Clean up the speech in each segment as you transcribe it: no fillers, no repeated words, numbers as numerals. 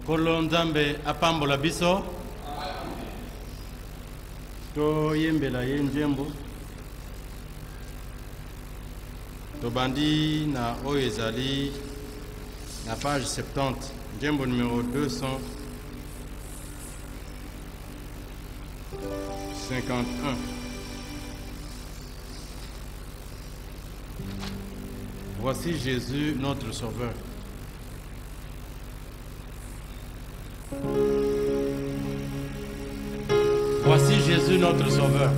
Kolo Nzambe apambola biso. To yembela ye njembo. To bandi na oyo ezali na page 70. Njembo numéro 251. Voici Jésus, notre Sauveur. Voici Jésus, notre Sauveur.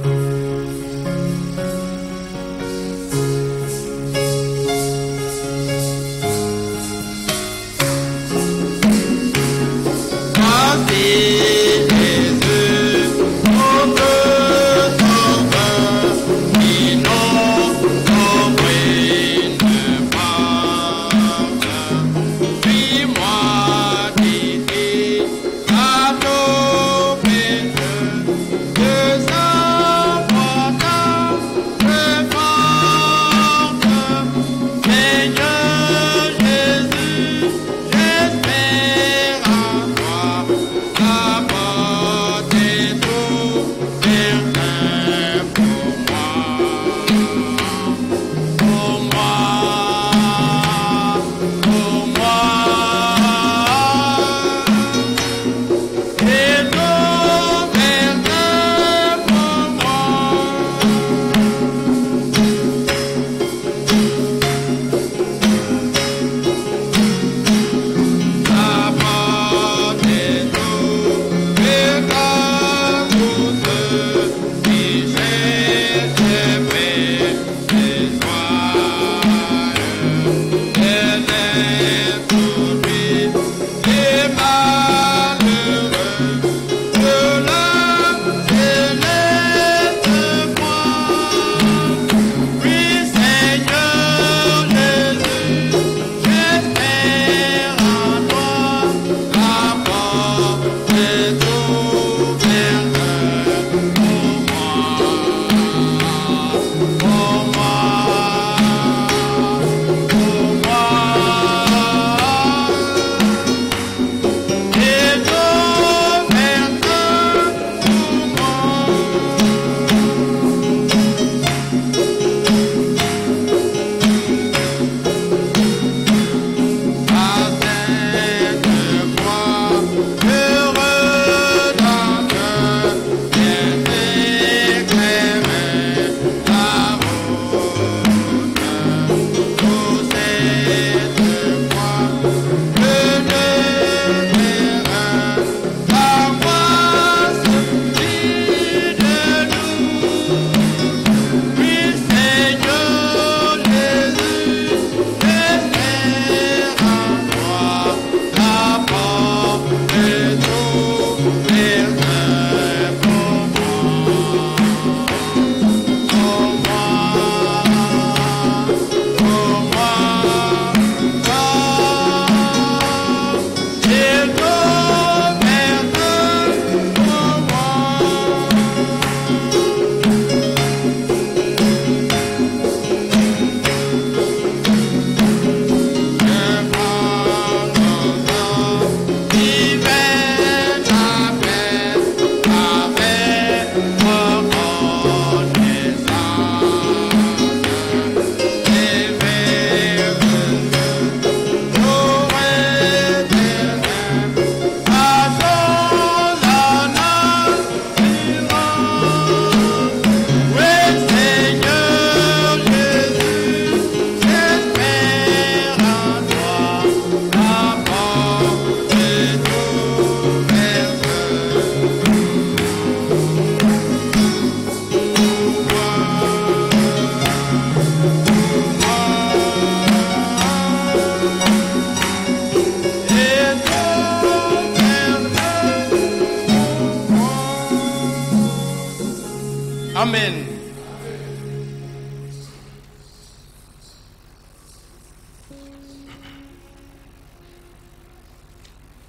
Amen.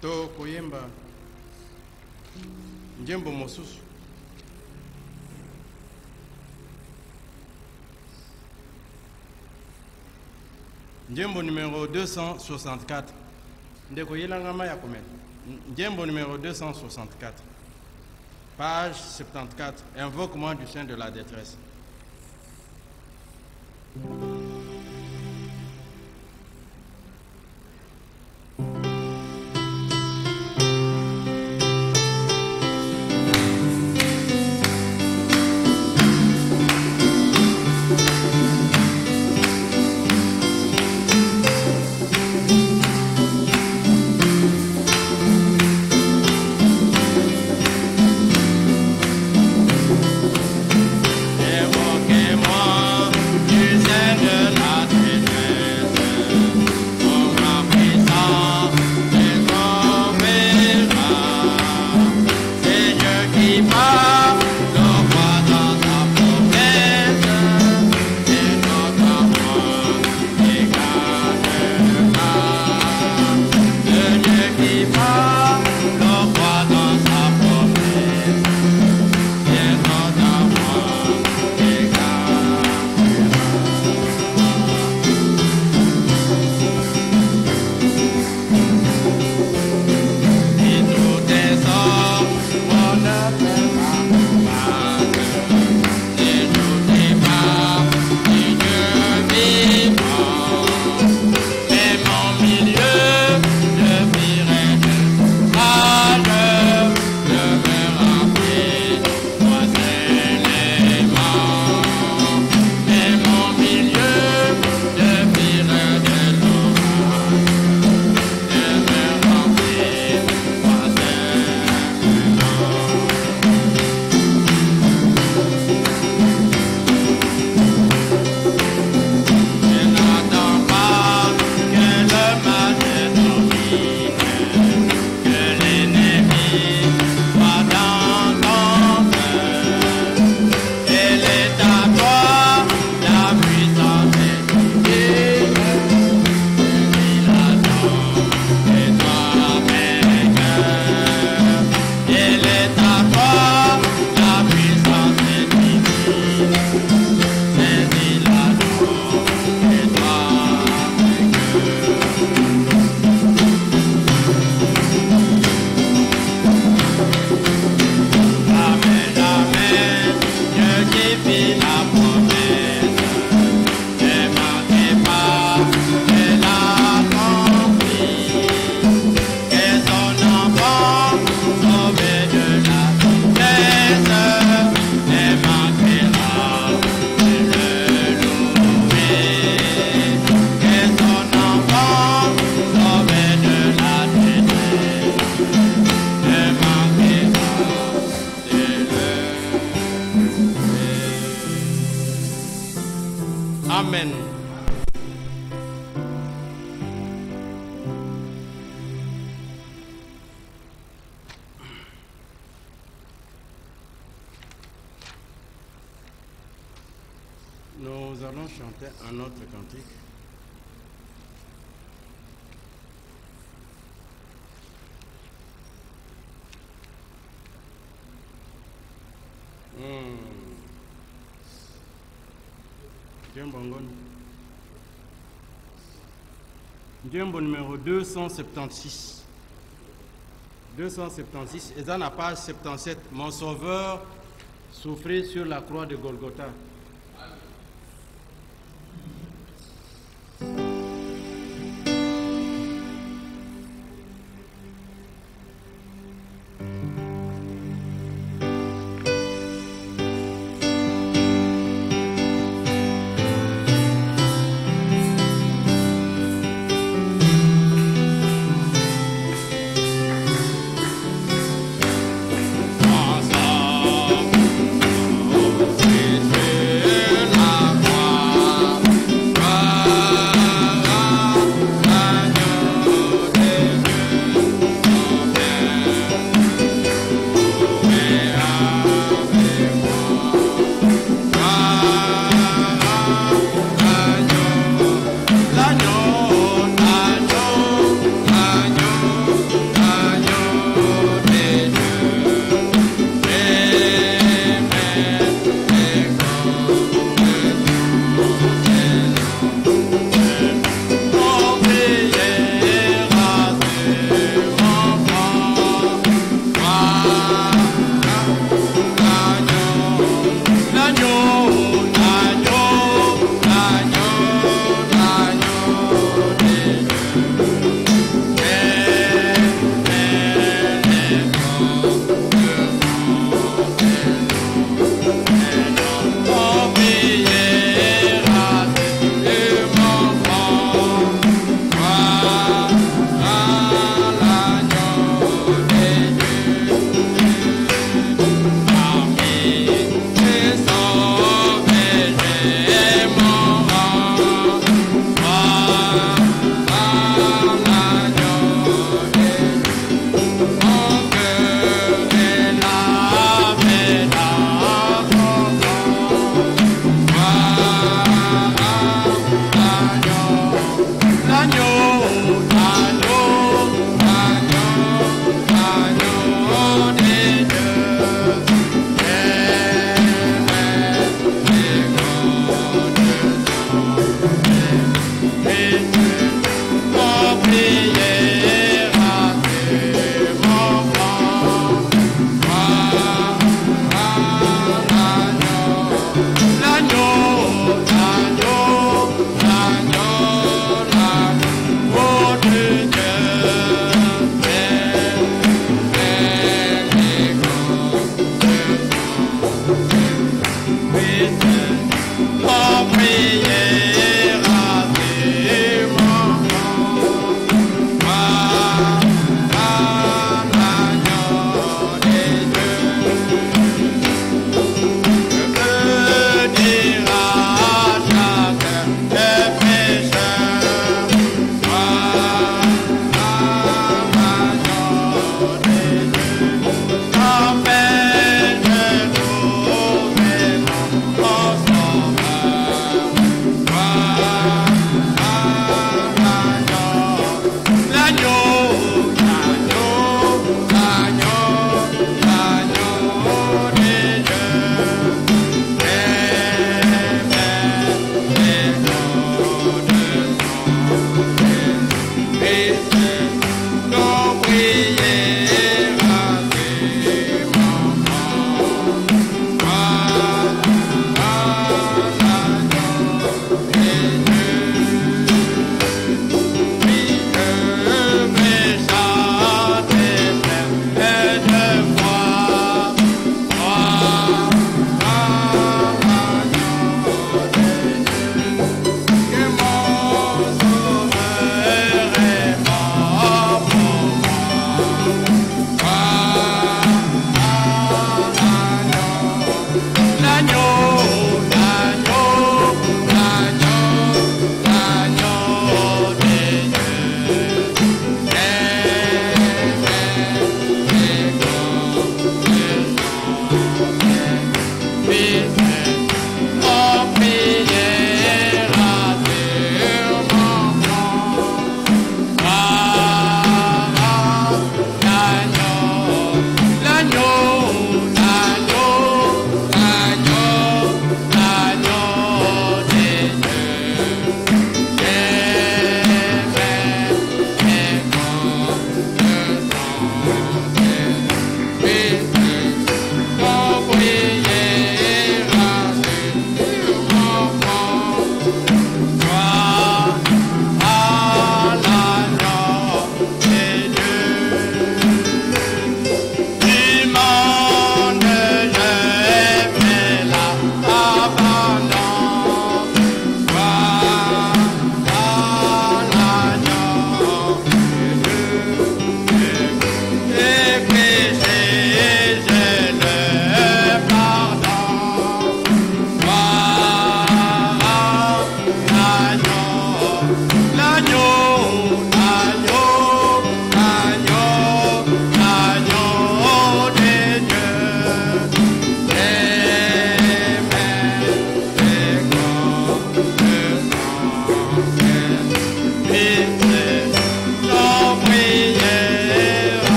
To koyemba njembo mosusu. Njembo numéro 264. Ndeko yelanga maya komela. Ndiembo numéro 264. Page 74. Invoque-moi du sein de la détresse. Amen. Nous allons chanter un autre cantique. Ndiembo numéro 276. 276, et dans la page 77, mon sauveur souffrit sur la croix de Golgotha. Ensemble, oh,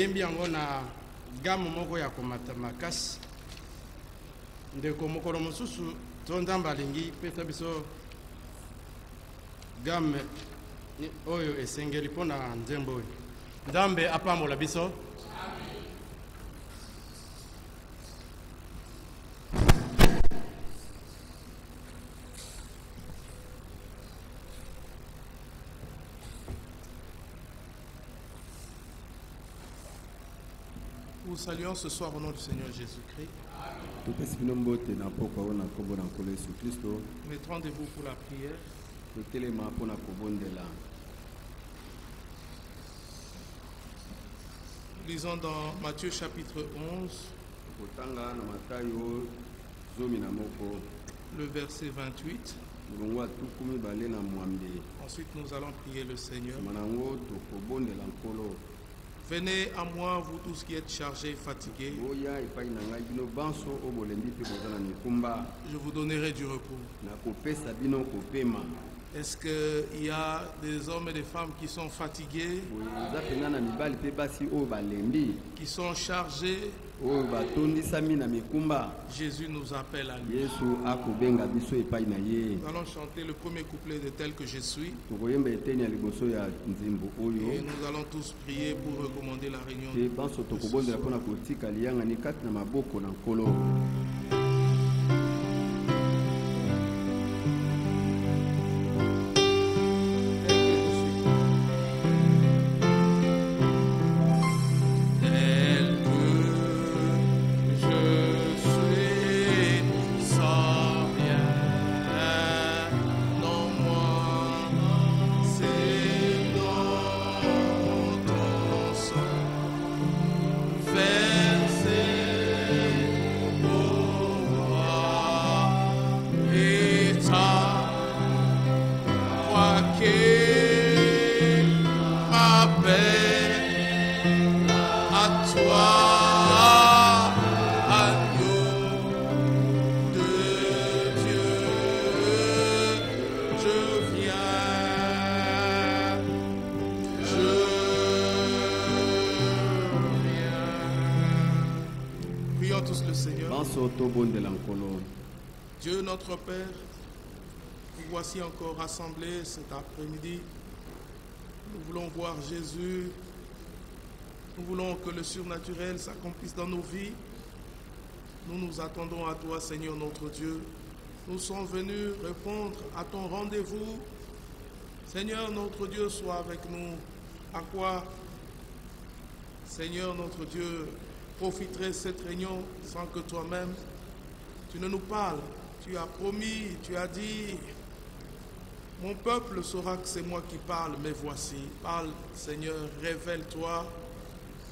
toyembi yango na gamme moko ya komata makasi ndeko mokolo mosusu to nzambe alingi pesa biso gamme oyo esengeli mpona nzembo oyo nzambe apambola biso. Nous saluons ce soir au nom du Seigneur Jésus-Christ. Mettons rendez-vous pour la prière. Lisons dans Matthieu chapitre 11, le verset 28. Ensuite, nous allons prier le Seigneur. Venez à moi, vous tous qui êtes chargés et fatigués. Je vous donnerai du repos. Est-ce qu'il y a des hommes et des femmes qui sont fatigués, qui sont chargés? Jésus nous appelle à lui. Nous allons chanter le premier couplet de Tel que je suis. Et nous allons tous prier pour recommander la réunion. Dieu notre Père, nous voici encore rassemblés cet après-midi. Nous voulons voir Jésus. Nous voulons que le surnaturel s'accomplisse dans nos vies. Nous nous attendons à toi, Seigneur notre Dieu. Nous sommes venus répondre à ton rendez-vous. Seigneur notre Dieu, sois avec nous. À quoi, Seigneur notre Dieu, profiterait cette réunion sans que toi-même tu ne nous parles? Tu as promis, tu as dit, mon peuple saura que c'est moi qui parle, mais voici. Parle, Seigneur, révèle-toi.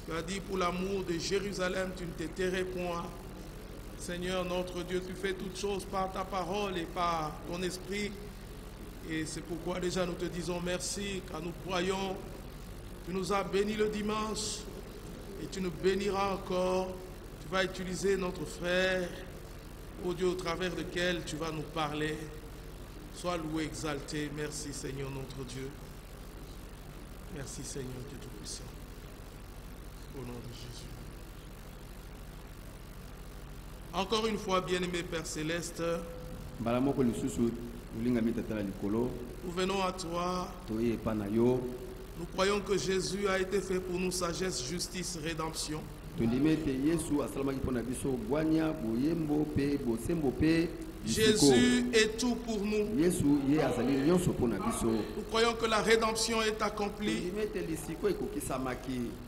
Tu as dit, pour l'amour de Jérusalem, tu ne te tairais point. Seigneur, notre Dieu, tu fais toutes choses par ta parole et par ton esprit. Et c'est pourquoi déjà nous te disons merci, car nous croyons. Tu nous as bénis le dimanche et tu nous béniras encore. Tu vas utiliser notre frère, ô Dieu, au travers duquel tu vas nous parler. Sois loué, exalté. Merci Seigneur notre Dieu. Merci Seigneur Dieu Tout-Puissant. Au nom de Jésus. Encore une fois, bien-aimé Père Céleste, nous venons à toi. Nous croyons que Jésus a été fait pour nous sagesse, justice, rédemption. Jésus est tout pour nous. Nous croyons que la rédemption est accomplie.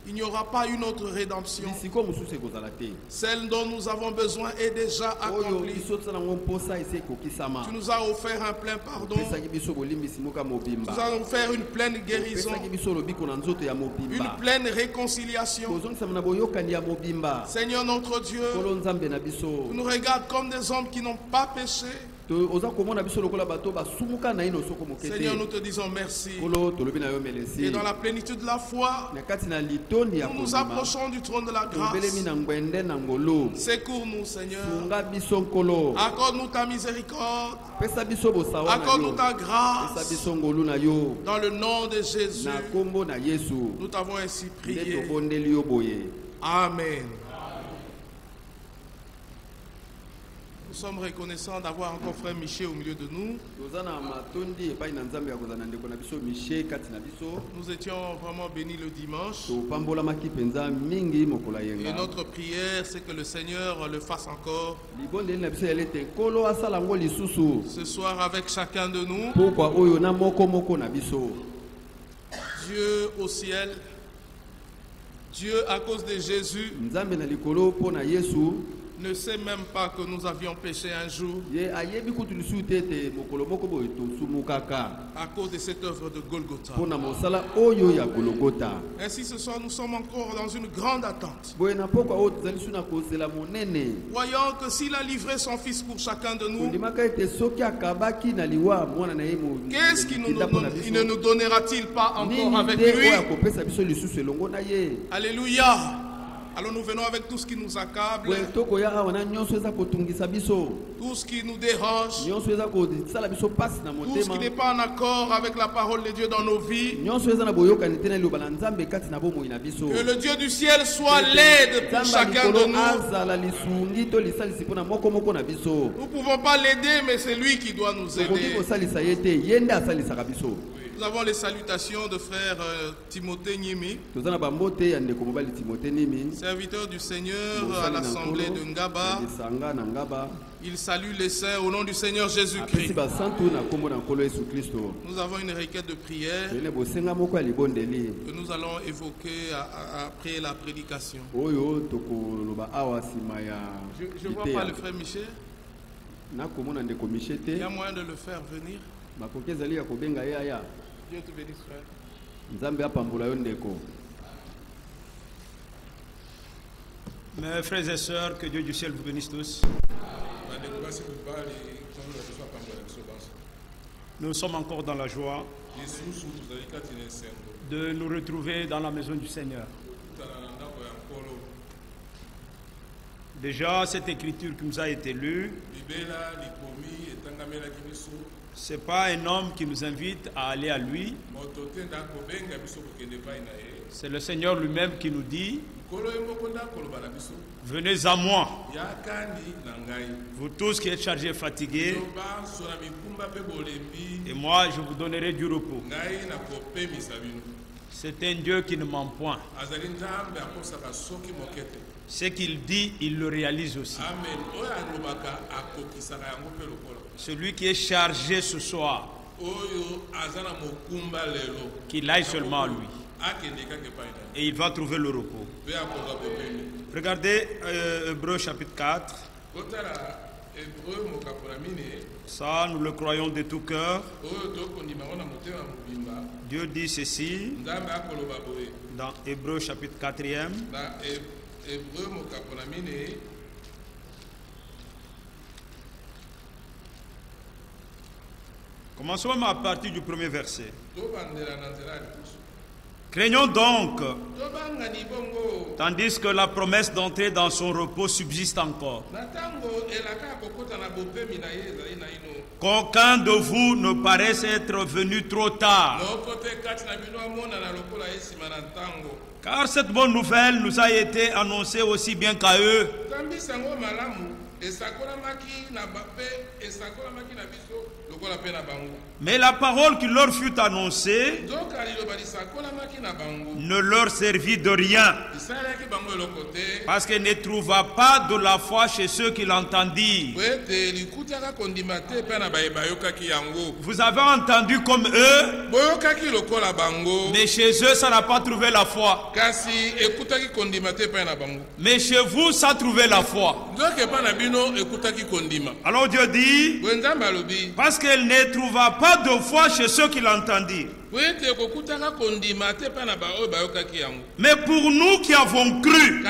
Il n'y aura pas une autre rédemption. Celle dont nous avons besoin est déjà accomplie. Tu nous as offert un plein pardon. Tu nous as offert une pleine guérison. Une pleine réconciliation. Seigneur notre Dieu, tu nous regardes comme des hommes qui n'ont pas péché. Seigneur, nous te disons merci. Et dans la plénitude de la foi, nous nous approchons du trône de la grâce. Secours-nous, Seigneur. Accorde-nous ta miséricorde. Accorde-nous ta grâce. Dans le nom de Jésus, nous t'avons ainsi prié. Amen. Nous sommes reconnaissants d'avoir encore frère Michel au milieu de nous. Nous étions vraiment bénis le dimanche. Et notre prière, c'est que le Seigneur le fasse encore ce soir avec chacun de nous. Dieu au ciel, Dieu à cause de Jésus ne sait même pas que nous avions péché un jour à cause de cette œuvre de Golgotha. Ainsi ce soir nous sommes encore dans une grande attente, voyant que s'il a livré son fils pour chacun de nous, qu'est-ce qu'il ne nous donnera-t-il pas encore avec lui? Alléluia. Alors nous venons avec tout ce qui nous accable, tout ce qui nous dérange, tout ce qui n'est pas en accord avec la parole de Dieu dans nos vies. Que le Dieu du ciel soit l'aide pour chacun de nous. Nous ne pouvons pas l'aider, mais c'est lui qui doit nous aider. Nous avons les salutations de frère Timothée Nyimi, serviteur du Seigneur à l'assemblée de Ngaba. Il salue les saints au nom du Seigneur Jésus-Christ. Nous avons une requête de prière que nous allons évoquer après la prédication. Je ne vois pas le frère Michel. Il y a moyen de le faire venir. Dieu te bénisse, frère. Mes frères et sœurs, que Dieu du ciel vous bénisse tous. Nous sommes encore dans la joie de nous retrouver dans la maison du Seigneur. Déjà, cette écriture qui nous a été lue, ce n'est pas un homme qui nous invite à aller à lui. C'est le Seigneur lui-même qui nous dit: venez à moi, vous tous qui êtes chargés et fatigués, et moi je vous donnerai du repos. C'est un Dieu qui ne ment point. Ce qu'il dit, il le réalise aussi. Celui qui est chargé ce soir, qu'il aille seulement à lui. Et il va trouver le repos. Regardez Hébreux chapitre 4. Ça, nous le croyons de tout cœur. Dieu dit ceci dans Hébreux chapitre 4e. Commençons à partir du premier verset. Craignons donc, tandis que la promesse d'entrer dans son repos subsiste encore, qu'aucun de vous ne paraisse être venu trop tard. Car cette bonne nouvelle nous a été annoncée aussi bien qu'à eux. Mais la parole qui leur fut annoncée ne leur servit de rien, parce qu'elle ne trouva pas de la foi chez ceux qui l'entendirent. Vous avez entendu comme eux, mais chez eux ça n'a pas trouvé la foi. Mais chez vous ça a trouvé la foi. Alors Dieu dit, parce qu'elle ne trouva pas de foi chez ceux qui l'entendirent. Mais pour nous qui avons cru,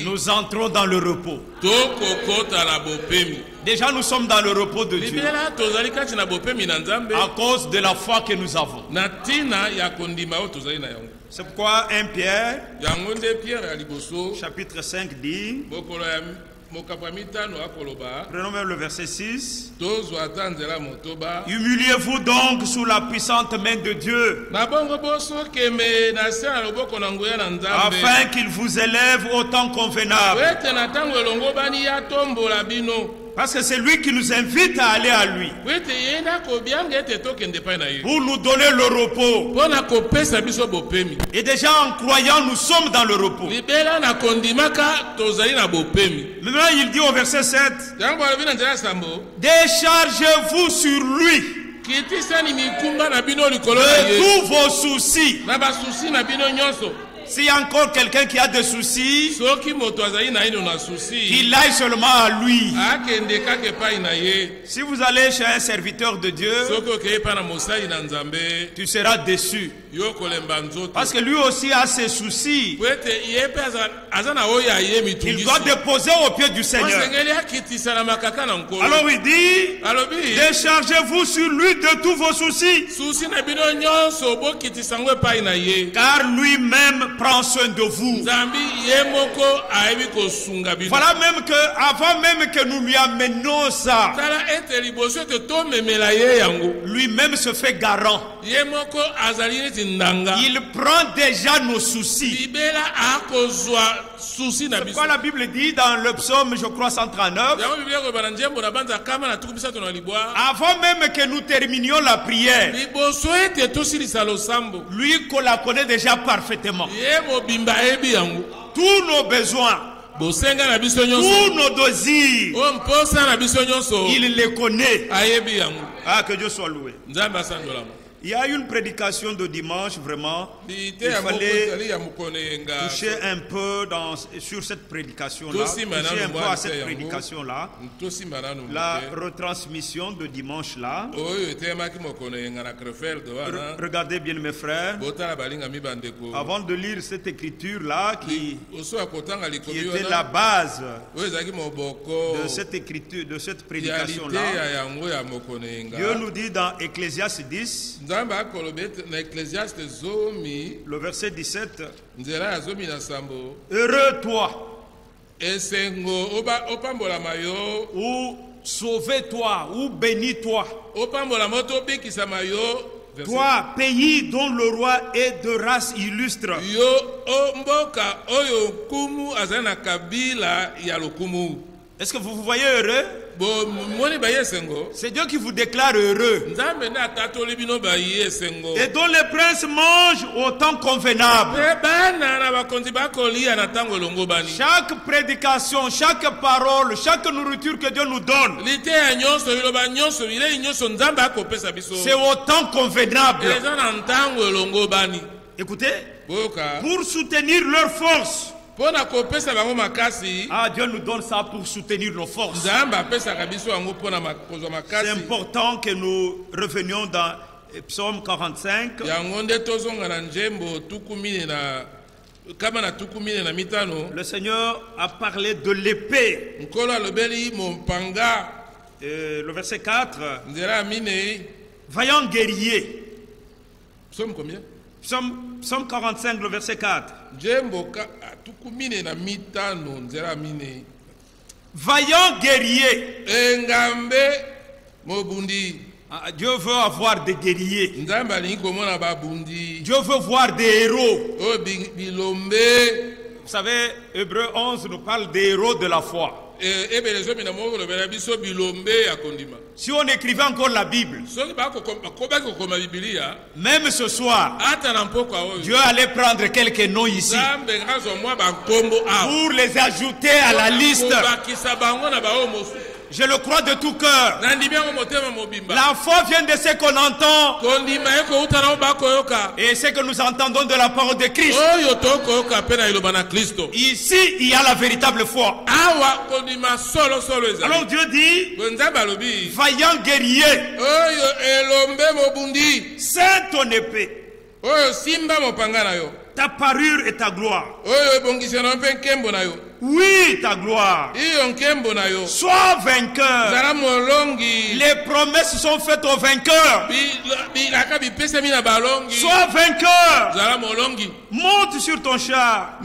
nous entrons dans le repos. Déjà nous sommes dans le repos de Dieu. À cause de la foi que nous avons. C'est pourquoi 1 Pierre, chapitre 5 dit, prenons même le verset 6. Humiliez-vous donc sous la puissante main de Dieu, afin qu'il vous élève au temps convenable. Parce que c'est lui qui nous invite à aller à lui, pour nous donner le repos. Et déjà en croyant, nous sommes dans le repos. Maintenant il dit au verset 7, déchargez-vous sur lui de tous vos soucis. S'il y a encore quelqu'un qui a des soucis, qu'il aille seulement à lui. Si vous allez chez un serviteur de Dieu, tu seras déçu. Parce que lui aussi a ses soucis. Il doit déposer au pied du Seigneur. Alors il dit, déchargez-vous sur lui de tous vos soucis. Car lui-même prend soin de vous. Voilà même que avant même que nous lui amenions ça, lui-même se fait garant. Il prend déjà nos soucis. C'est quoi la Bible dit dans le psaume, je crois, 139. Avant même que nous terminions la prière, lui qu'on la connaît déjà parfaitement. Tous nos besoins, tous nos désirs, il les connaît. Ah, que Dieu soit loué. Il y a une prédication de dimanche, vraiment. Il fallait toucher un peu sur cette prédication-là. Toucher un peu à cette prédication-là. La retransmission de dimanche-là. Regardez bien mes frères. Avant de lire cette écriture-là, qui était la base de cette écriture, de cette prédication-là. Dieu nous dit dans Ecclésiaste 10, le verset 17, heureux toi, ou sauve-toi, ou bénis-toi, toi, pays dont le roi est de race illustre. Est-ce que vous vous voyez heureux? C'est Dieu qui vous déclare heureux. Et dont les princes mangent au temps convenable. Chaque prédication, chaque parole, chaque nourriture que Dieu nous donne, c'est au temps convenable. Écoutez, pour soutenir leur force. Ah, Dieu nous donne ça pour soutenir nos forces. C'est important que nous revenions dans Psaume 45. Le Seigneur a parlé de l'épée. Le verset 4. Vaillant guerrier. Psaume combien? Psaume 45, le verset 4. Vaillant guerrier. Dieu veut avoir des guerriers. Dieu veut voir des héros. Vous savez, Hébreux 11 nous parle des héros de la foi. Si on écrivait encore la Bible, même ce soir, Dieu allait prendre quelques noms ici pour les ajouter à la liste. Je le crois de tout cœur. La foi vient de ce qu'on entend et ce que nous entendons de la parole de Christ. Ici, il y a la véritable foi. Alors Dieu dit, vaillant guerrier, ceins ton épée, ta parure et ta gloire. Oui, ta gloire. Sois vainqueur. Les promesses sont faites aux vainqueurs. Sois vainqueur. Monte sur ton char.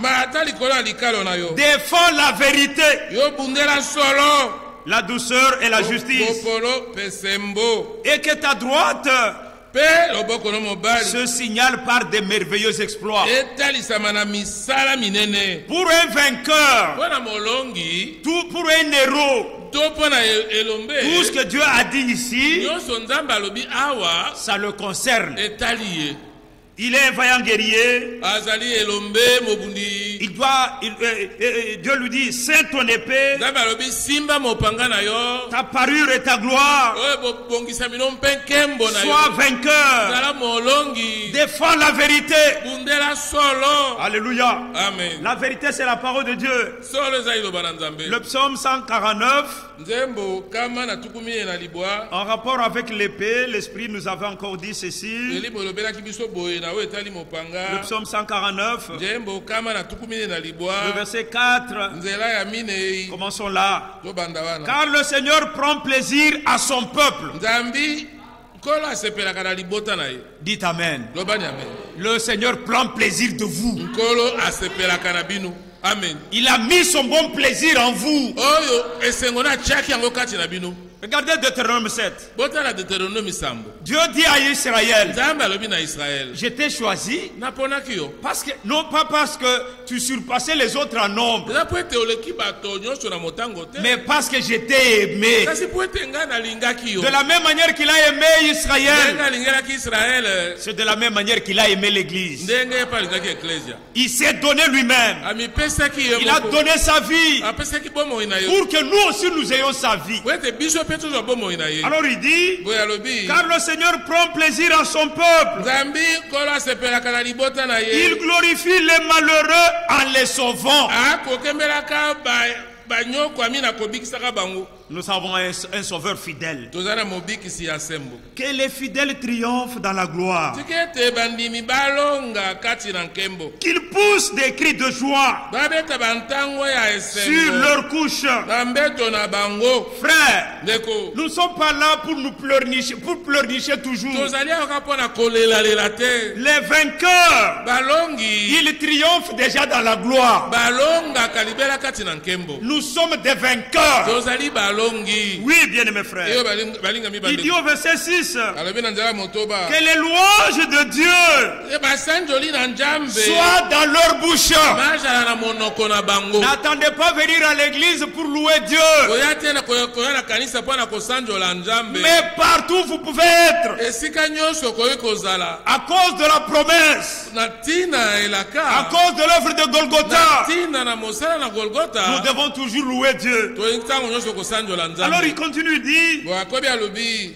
Défends la vérité, la douceur et la justice. Et que ta droite se signale par des merveilleux exploits. Pour un vainqueur, pour un héros, tout ce que Dieu a dit ici, ça le concerne. Il est un vaillant guerrier. Dieu lui dit, ceins ton épée. Ta parure et ta gloire. Sois vainqueur. Défends la vérité. Alléluia. Amen. La vérité, c'est la parole de Dieu. Le psaume 149. En rapport avec l'épée, l'Esprit nous avait encore dit ceci. Le psaume 149, le verset 4. Commençons là. Car le Seigneur prend plaisir à son peuple. Dites Amen. Le Seigneur prend plaisir de vous. Amen. Il a mis son bon plaisir en vous. Regardez Deutéronome 7. Dieu dit à Israël, je t'ai choisi non pas parce que tu surpassais les autres en nombre, mais parce que je t'ai aimé. De la même manière qu'il a aimé Israël, c'est de la même manière qu'il a aimé l'église. Il s'est donné lui-même. Il a donné sa vie pour que nous aussi nous ayons sa vie. Alors il dit, car le Seigneur prend plaisir à son peuple. Il glorifie les malheureux en les sauvant. Nous avons un sauveur fidèle. Que les fidèles triomphent dans la gloire. Qu'ils poussent des cris de joie sur leur couche. Frères, nous ne sommes pas là pour nous pleurnicher, toujours. Les vainqueurs, ils triomphent déjà dans la gloire. Nous sommes des vainqueurs. Oui, bien-aimés frères. Il dit au verset 6 que les louanges de Dieu soient dans leur bouche. N'attendez pas venir à l'église pour louer Dieu. Mais partout vous pouvez être. À cause de la promesse. À cause de l'œuvre de Golgotha. Nous devons toujours louer Dieu. Alors il continue, dit,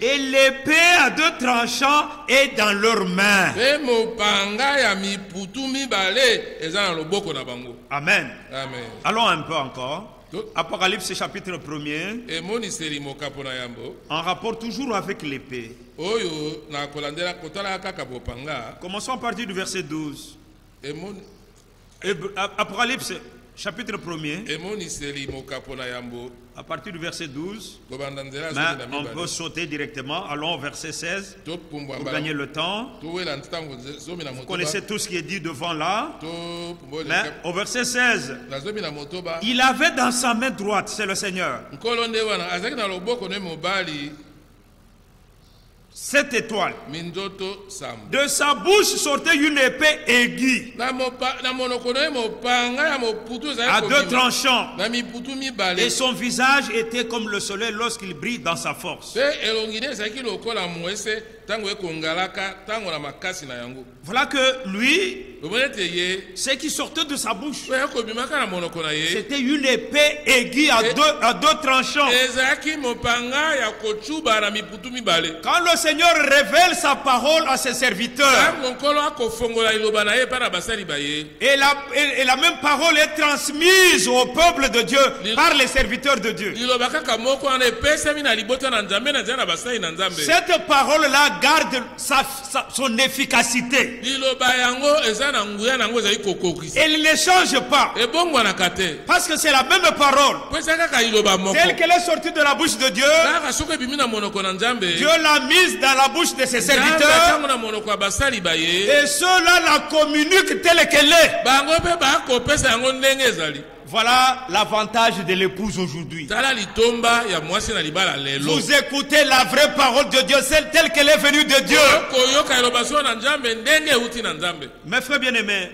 et l'épée à deux tranchants est dans leurs mains. Amen. Amen. Allons un peu encore. Apocalypse chapitre 1er. En rapport toujours avec l'épée. Commençons à partir du verset 12. Apocalypse chapitre 1er. À partir du verset 12. Mais on peut sauter directement. Allons au verset 16 pour gagner le temps. Vous connaissez tout ce qui est dit devant là. Mais au verset 16, il avait dans sa main droite, c'est le Seigneur, 7 étoiles. De sa bouche sortait une épée aiguë à deux tranchants. Et son visage était comme le soleil lorsqu'il brille dans sa force. Voilà que lui, ce qui sortait de sa bouche, c'était une épée aiguë à deux tranchants. Quand le Seigneur révèle sa parole à ses serviteurs, et la même parole est transmise au peuple de Dieu par les serviteurs de Dieu. Cette parole-là garde son efficacité. Elle ne change pas. Parce que c'est la même parole. Telle qu'elle est sortie de la bouche de Dieu, Dieu l'a mise dans la bouche de ses serviteurs. Et ceux-là la communiquent telle qu'elle est. Voilà l'avantage de l'épouse aujourd'hui. Vous écoutez la vraie parole de Dieu, celle telle qu'elle est venue de Dieu. Mes frères bien-aimés,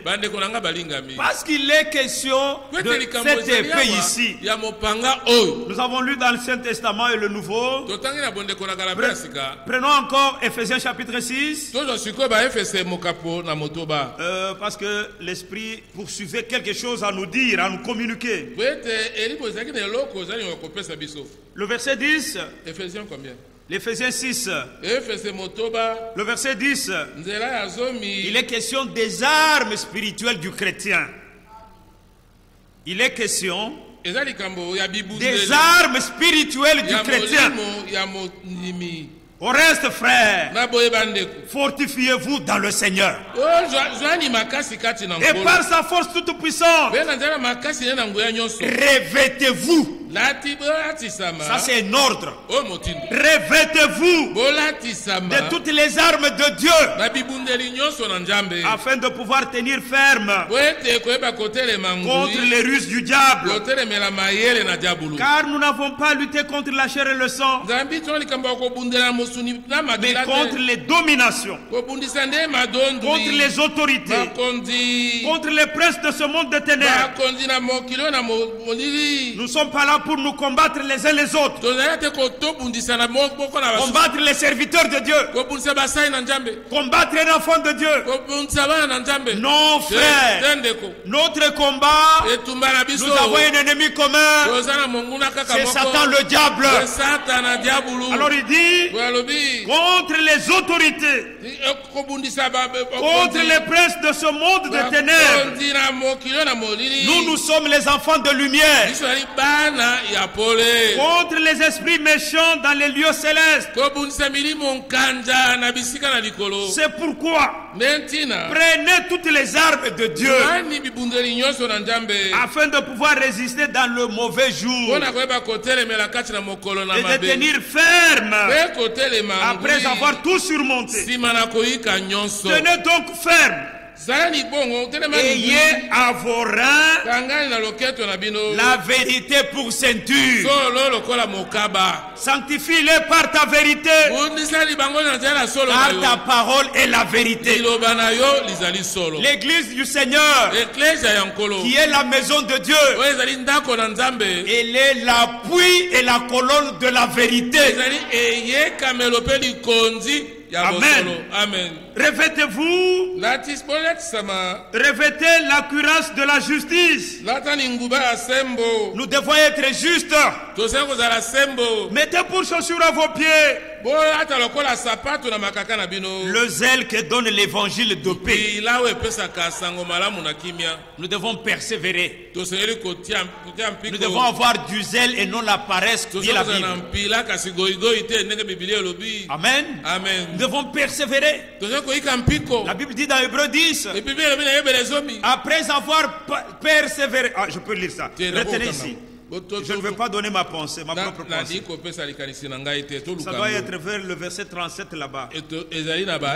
parce qu'il est question de cette épée ici. Nous avons lu dans le Saint Testament et le Nouveau. Prenons encore Ephésiens chapitre 6. Parce que l'Esprit poursuivait quelque chose à nous dire, à nous communiquer. Le verset 10. L'Éphésiens 6. Le verset 10. Il est question des armes spirituelles du chrétien. Il est question des armes spirituelles du chrétien. Au reste, frères, fortifiez-vous dans le Seigneur. Et par sa force toute puissante, revêtez-vous. Ça c'est un ordre. Revêtez-vous de toutes les armes de Dieu afin de pouvoir tenir ferme contre les ruses du diable. Car nous n'avons pas lutté contre la chair et le sang, mais contre les dominations, contre les autorités, contre les princes de ce monde de ténèbres. Nous ne sommes pas là pour nous combattre les uns les autres. Combattre les serviteurs de Dieu. Combattre un enfant de Dieu. Non, frère. Notre combat, nous avons un ennemi commun. C'est Satan le diable. Alors il dit, contre les autorités, contre les princes de ce monde de ténèbres, nous sommes les enfants de lumière. Contre les esprits méchants dans les lieux célestes. C'est pourquoi prenez toutes les armes de Dieu afin de pouvoir résister dans le mauvais jour et de tenir ferme après avoir tout surmonté. Tenez donc ferme. Ayez à vos reins la vérité pour ceinture. Sanctifie-les par ta vérité, car ta parole est la vérité. L'église du Seigneur, qui est la maison de Dieu, elle est l'appui et la colonne de la vérité. Amen. Amen. Revêtez-vous. Revêtez la cuirasse de la justice. Nous devons être justes. Mettez pour chaussures à vos pieds le zèle que donne l'évangile de paix. Nous devons persévérer. Nous devons avoir du zèle et non la paresse, dit la Bible. Amen. Amen. Nous devons persévérer. La Bible dit dans Hébreux 10, après avoir persévéré. Je peux lire ça. Retenez ici. Je ne vais pas donner ma pensée, ma propre pensée. Ça doit être vers le verset 37 là-bas.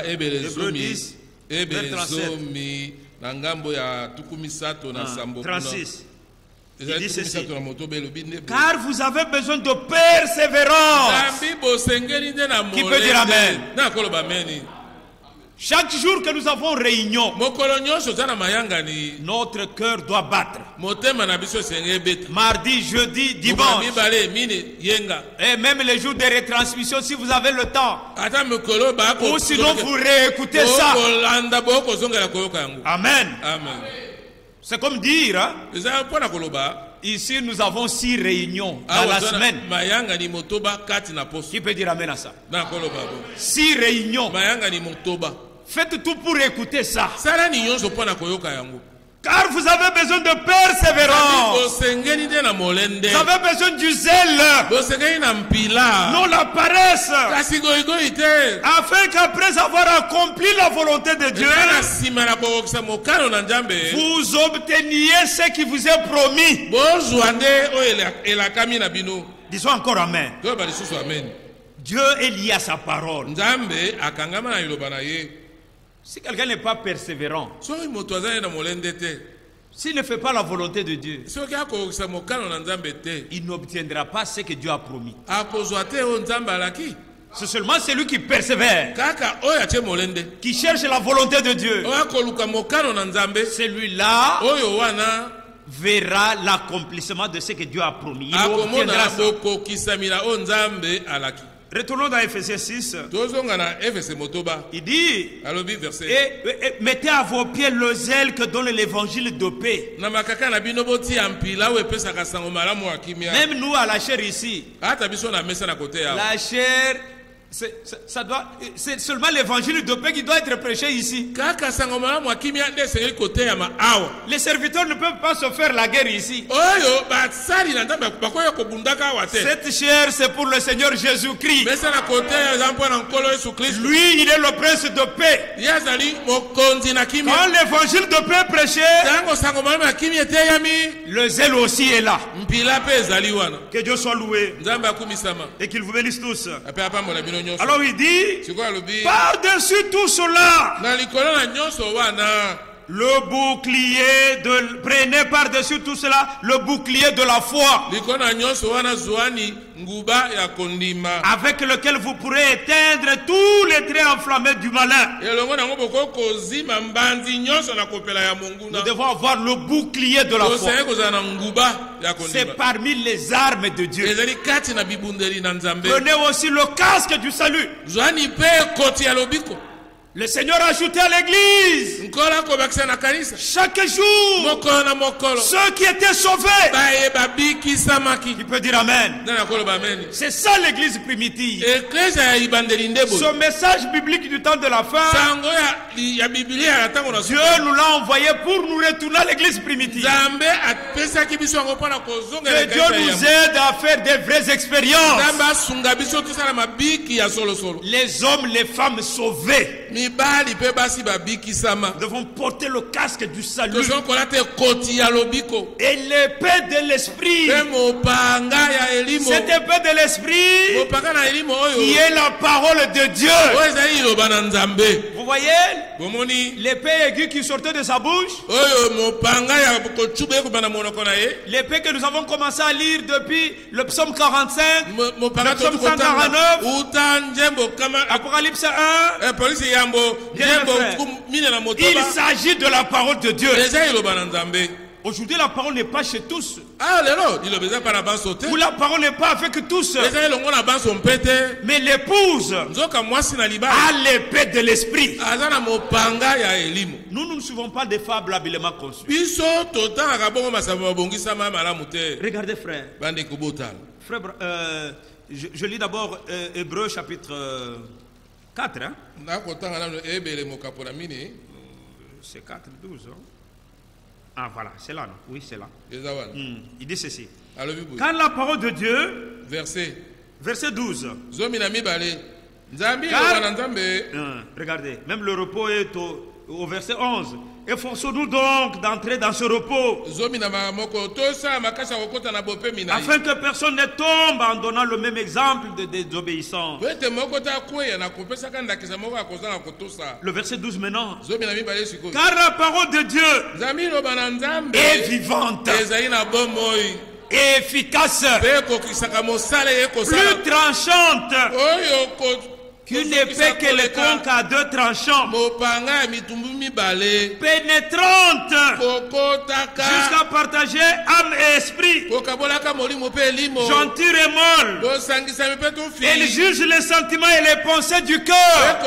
Hébreux 10, vers 37. 36. Il dit ceci. Car vous avez besoin de persévérance. Qui peut dire Amen? Chaque jour que nous avons réunion, notre cœur doit battre. Mardi, jeudi, dimanche. Et même les jours de retransmission, si vous avez le temps. Ou sinon vous réécoutez ça. Amen. Amen. C'est comme dire, hein? Ici nous avons 6 réunions dans la semaine. Qui peut dire Amen à ça? 6 réunions. Faites tout pour écouter ça. Car vous avez besoin de persévérance. Vous avez besoin du zèle. Non la paresse. Afin qu'après avoir accompli la volonté de Dieu, vous obteniez ce qui vous est promis. Disons encore Amen. Dieu est lié à sa parole. Si quelqu'un n'est pas persévérant, s'il ne fait pas la volonté de Dieu, il n'obtiendra pas ce que Dieu a promis. C'est seulement celui qui persévère, qui cherche la volonté de Dieu. Celui-là verra l'accomplissement de ce que Dieu a promis. Il obtiendra ça. Retournons dans Ephésiens 6. Il dit, et mettez à vos pieds le zèle que donne l'évangile de paix. Même nous à la chair ici, la chair, c'est seulement l'évangile de paix qui doit être prêché ici. Les serviteurs ne peuvent pas se faire la guerre ici. Cette chair, c'est pour le Seigneur Jésus-Christ. Lui, il est le prince de paix. Quand l'évangile de paix est prêché, le zèle aussi est là. Que Dieu soit loué et qu'il vous bénisse tous. Alors il dit, par-dessus tout cela, le bouclier de... Prenez par-dessus tout cela le bouclier de la foi, avec lequel vous pourrez éteindre tous les traits enflammés du malin. Nous devons avoir le bouclier de la foi. C'est parmi les armes de Dieu. Prenez aussi le casque du salut. Le Seigneur a ajouté à l'église chaque jour ceux qui étaient sauvés. Il peut dire Amen. C'est ça l'église primitive. Ce message biblique du temps de la fin, Dieu nous l'a envoyé pour nous retourner à l'église primitive. Que Dieu nous aide à faire des vraies expériences. Les hommes, les femmes sauvés, nous devons porter le casque du salut et l'épée de l'esprit. Cette épée de l'esprit qui est la parole de Dieu. Vous voyez l'épée aiguë qui sortait de sa bouche, l'épée que nous avons commencé à lire depuis le psaume 45, le psaume 149, Apocalypse 1. Il s'agit de la parole de Dieu. Aujourd'hui, la parole n'est pas chez tous. Ou la parole n'est pas avec tous. Mais l'épouse a l'épée de l'esprit. Nous ne suivons pas des fables habilement conçues. Regardez, frère. Frère, je lis d'abord Hébreux chapitre 4. Hein? C'est 4, 12. Hein? Ah voilà, c'est là. Non? Oui, c'est là. Il dit ceci. Quand la parole de Dieu, verset 12. Regardez, même le repos est au verset 11. Efforçons-nous donc d'entrer dans ce repos, afin que personne ne tombe en donnant le même exemple de désobéissance. Le verset 12 maintenant. Car la parole de Dieu est vivante et efficace, plus tranchante qu'une épée quelconque à deux tranchants, pénétrante jusqu'à partager âme et esprit, jointure et moelle. Elle juge les sentiments et les pensées du cœur.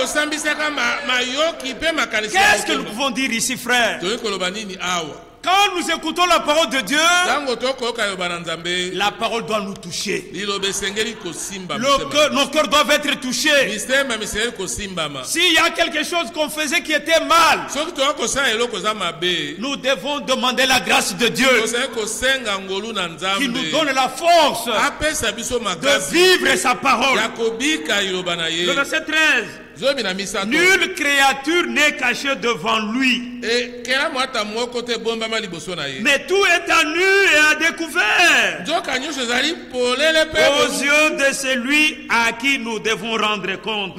Qu'est-ce que nous pouvons dire ici, frère? Quand nous écoutons la parole de Dieu, la parole doit nous toucher. Nos cœurs doivent être touchés. S'il y a quelque chose qu'on faisait qui était mal, nous devons demander la grâce de Dieu qui nous donne la force de vivre sa parole. Le verset 13. Nulle créature n'est cachée devant lui, mais tout est à nu et à découvert aux yeux de celui à qui nous devons rendre compte.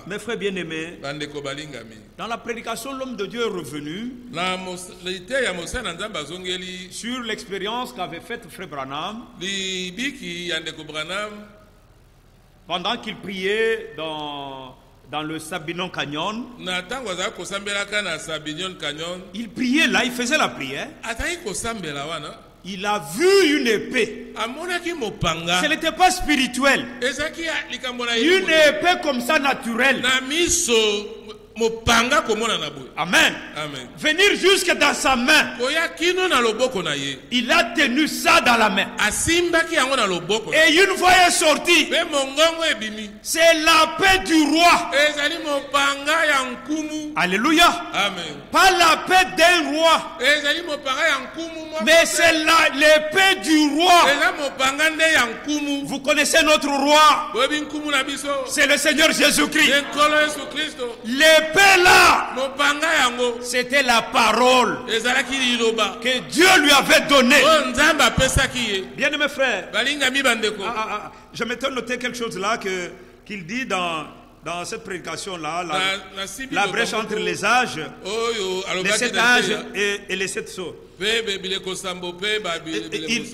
Mes frères bien-aimés, dans la prédication, l'homme de Dieu est revenu sur l'expérience qu'avait faite frère Branham pendant qu'il priait dans le Sabinon Canyon. Il priait là, il faisait la prière. Il a vu une épée. Ce n'était pas spirituel. Une épée comme ça naturelle. Amen. Amen. Venir jusque dans sa main. Il a tenu ça dans la main. Et une fois est sorti. C'est la paix du roi. Alléluia. Amen. Pas la paix d'un roi. Mais c'est l'épée du roi. Vous connaissez notre roi. C'est le Seigneur Jésus-Christ. L'épée là, c'était la parole que Dieu lui avait donnée. Bien mes frères, je m'étais noté quelque chose là qu'il dit dans cette prédication là, la brèche entre les âges, les 7 âges et les 7 sceaux.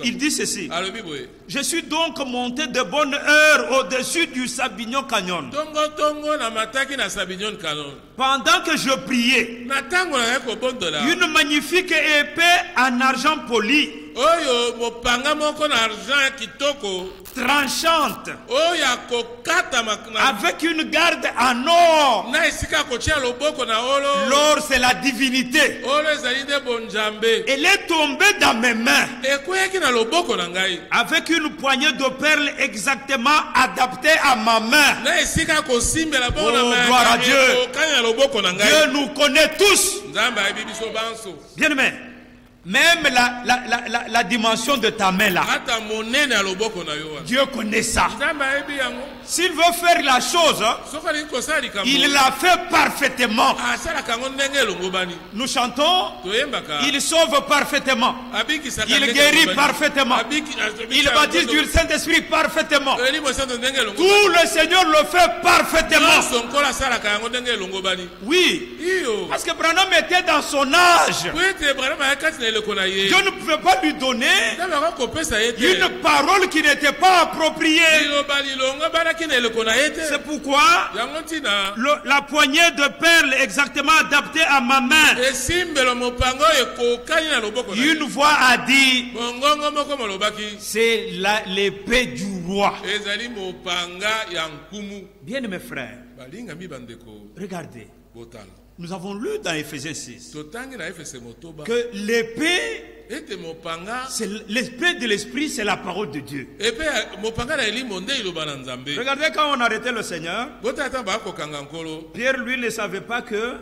Il dit ceci: je suis donc monté de bonne heure au-dessus du Sabinon Canyon. Pendant que je priais, une magnifique épée en argent poli, tranchante, avec une garde en or. L'or, c'est la divinité. Elle est tombée dans mes mains avec une poignée de perles exactement adaptée à ma main. Oh, gloire à Dieu. Dieu nous connaît tous. Bien aimé, même la dimension de ta main là, Dieu connaît ça. S'il veut faire la chose, il l'a fait parfaitement. Nous chantons, il sauve parfaitement, il guérit parfaitement, il baptise du Saint-Esprit parfaitement. Tout le Seigneur le fait parfaitement. Oui, parce que Branham était dans son âge. Dieu ne pouvait pas lui donner une parole qui n'était pas appropriée. C'est pourquoi la poignée de perles exactement adaptée à ma main, une voix a dit: c'est l'épée du roi. Bien mes frères, regardez, nous avons lu dans Ephésiens 6 que l'épée, c'est l'esprit de l'esprit, c'est la parole de Dieu. Regardez, quand on arrêtait le Seigneur, Pierre lui ne savait pas que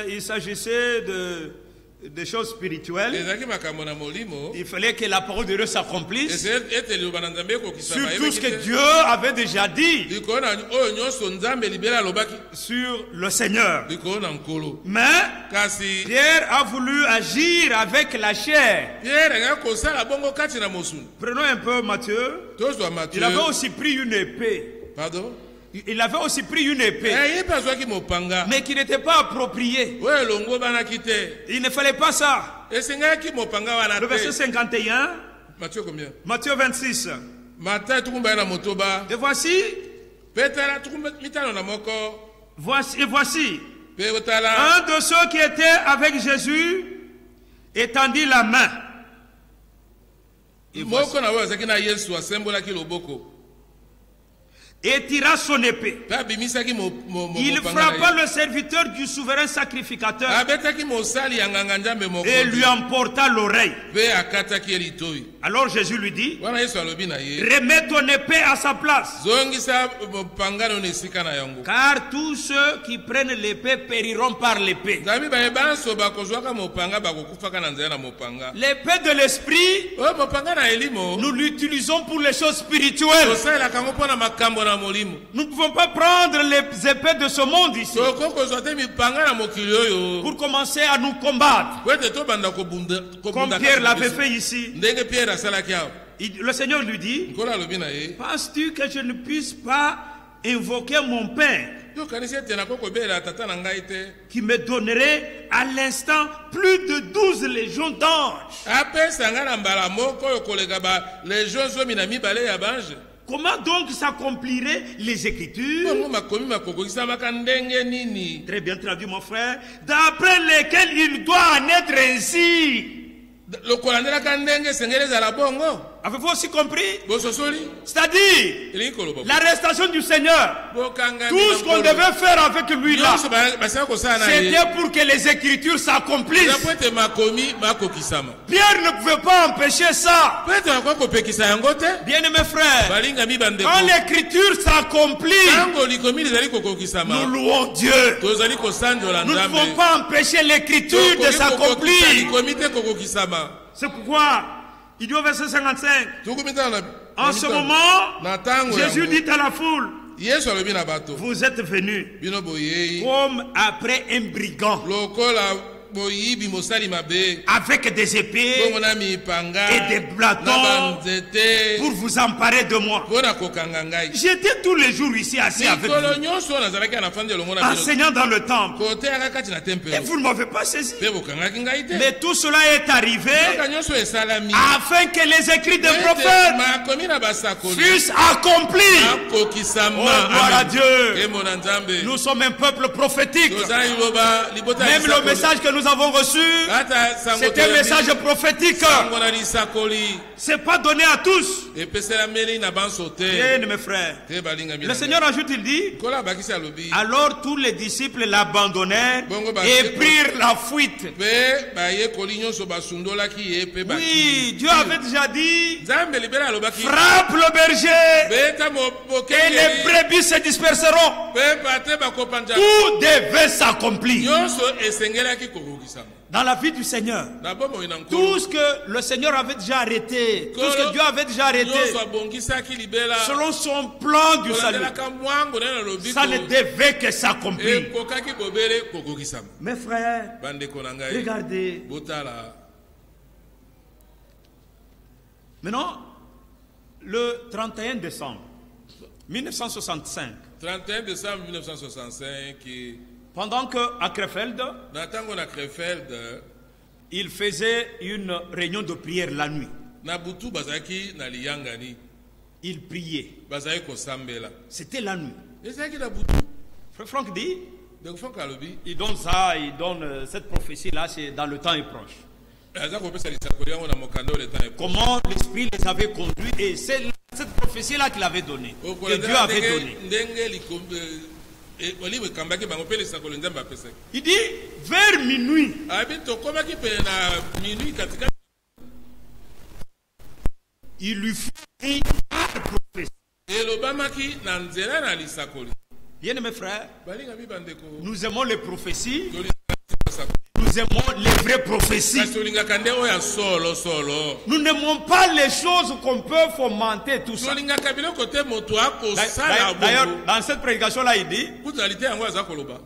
il s'agissait des choses spirituelles. Il fallait que la parole de Dieu s'accomplisse sur tout ce que Dieu avait déjà dit sur le Seigneur. Mais Pierre a voulu agir avec la chair. Prenons un peu Matthieu. Il avait aussi pris une épée. Pardon? Il avait aussi pris une épée, mais qui n'était pas appropriée. Il ne fallait pas ça. Le verset 51. Matthieu combien? Matthieu 26. Et voici un de ceux qui étaient avec Jésus étendit la main. et tira son épée. Il frappa le serviteur du souverain sacrificateur et lui emporta l'oreille. Alors Jésus lui dit, remets ton épée à sa place, car tous ceux qui prennent l'épée périront par l'épée. L'épée de l'esprit, nous l'utilisons pour les choses spirituelles. Nous ne pouvons pas prendre les épées de ce monde ici pour commencer à nous combattre, comme Pierre l'avait fait ici. Le Seigneur lui dit, penses-tu que je ne puisse pas invoquer mon Père qui me donnerait à l'instant plus de 12 légions d'anges? Comment donc s'accompliraient les Écritures? Très bien traduit, mon frère. D'après lesquels il doit en être ainsi. Avez-vous aussi compris? C'est-à-dire l'arrestation du Seigneur. Tout ce qu'on devait faire avec lui là, c'était pour que les Écritures s'accomplissent. Pierre ne pouvait pas empêcher ça. Bien-aimés frères, quand l'Écriture s'accomplit, nous louons Dieu. Nous ne pouvons pas empêcher l'Écriture de s'accomplir. C'est pourquoi il dit au verset 55, en ce moment, Jésus dit à la foule, vous êtes venus comme après un brigand, avec des épées et des bâtons pour vous emparer de moi. J'étais tous les jours ici assis avec vous, enseignant dans le temple, et vous ne m'avez pas saisi. Mais tout cela est arrivé afin que les écrits des prophètes fussent accomplis. Oh, gloire à Dieu. Nous sommes un peuple prophétique. Même le message que nous avons reçu, c'est un message prophétique. C'est pas donné à tous. Bien, mes frères, le Seigneur ajoute, il dit, alors tous les disciples l'abandonnèrent et prirent la fuite. Oui, Dieu avait déjà dit, frappe le berger et les brebis se disperseront. Tout devait s'accomplir dans la vie du Seigneur. Tout ce que le Seigneur avait déjà arrêté, tout ce que Dieu avait déjà arrêté, selon son plan du salut, ça ne devait que s'accomplir. Mes frères, regardez. Maintenant, le 31 décembre 1965, pendant qu'à Krefeld, il faisait une réunion de prière la nuit. Il priait. C'était la nuit. Frère Franck dit, il donne ça, il donne cette prophétie-là, c'est dans le temps est proche. Comment l'Esprit les avait conduits, et c'est cette prophétie-là qu'il avait donnée, que Dieu avait donnée. Il dit vers minuit, il lui fit une prophétie. Bien mes frères, nous aimons les prophéties. Nous aimons les vraies prophéties. Nous n'aimons pas les choses qu'on peut fomenter, tout ça. D'ailleurs, dans cette prédication-là, il dit,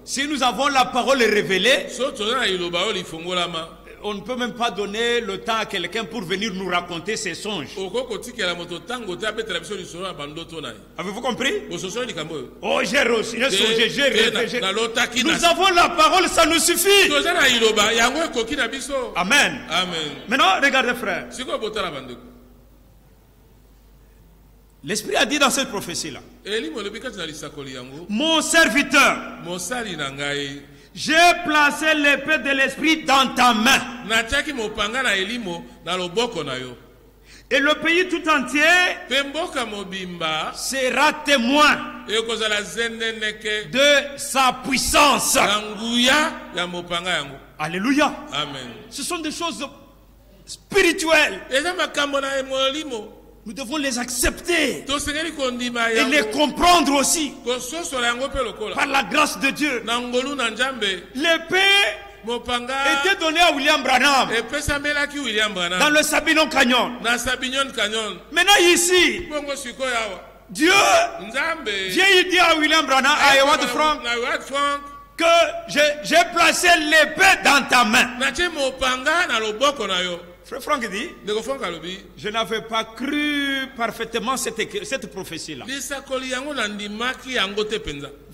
si nous avons la parole révélée, on ne peut même pas donner le temps à quelqu'un pour venir nous raconter ses songes. Avez-vous compris? Oh, j'ai reçu, j'ai songé, j'ai rêvé. Nous avons la parole, ça nous suffit. Amen. Maintenant, regardez, frère. L'Esprit a dit dans cette prophétie-là, mon serviteur, j'ai placé l'épée de l'Esprit dans ta main. Et le pays tout entier sera témoin de sa puissance. Alléluia. Amen. Ce sont des choses spirituelles. Nous devons les accepter et les comprendre aussi par la grâce de Dieu. L'épée était donné à William Branham dans le Sabinon Canyon. Maintenant ici, Dieu vient dire à William Branham, à Howard Frank, que j'ai placé l'épée dans ta main. Frère Frank dit, je n'avais pas cru parfaitement cette prophétie-là. Vous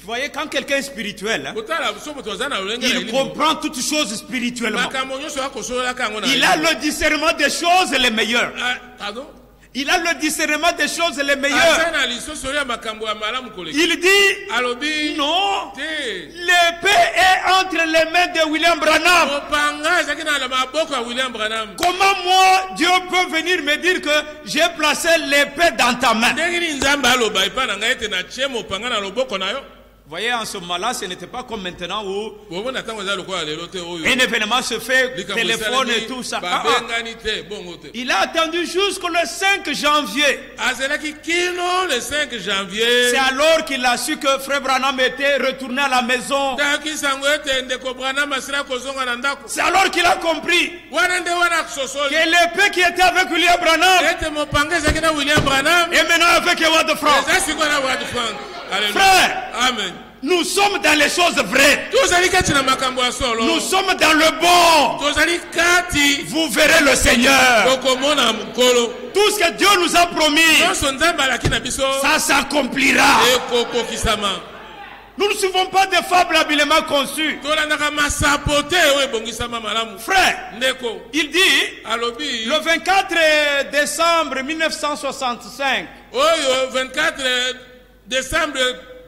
voyez, quand quelqu'un est spirituel, il comprend toutes choses spirituellement. Il a le discernement des choses les meilleures. Il a le discernement des choses les meilleures. Il dit, non, l'épée est entre les mains de William Branham. Comment moi, Dieu peut venir me dire que j'ai placé l'épée dans ta main? Vous voyez, en ce moment-là, ce n'était pas comme maintenant où un événement se fait, téléphone et tout ça. Il a attendu jusqu'au 5 janvier. C'est alors qu'il a su que Frère Branham était retourné à la maison. C'est alors qu'il a compris que l'épée qui était avec William Branham est maintenant avec Howard Frank. Frère, Amen. Nous sommes dans les choses vraies. Nous sommes dans le bon. Vous verrez le Seigneur. Tout ce que Dieu nous a promis, ça s'accomplira. Nous ne suivons pas des fables habilement conçues. Frère, il dit, le 24 décembre 1965, décembre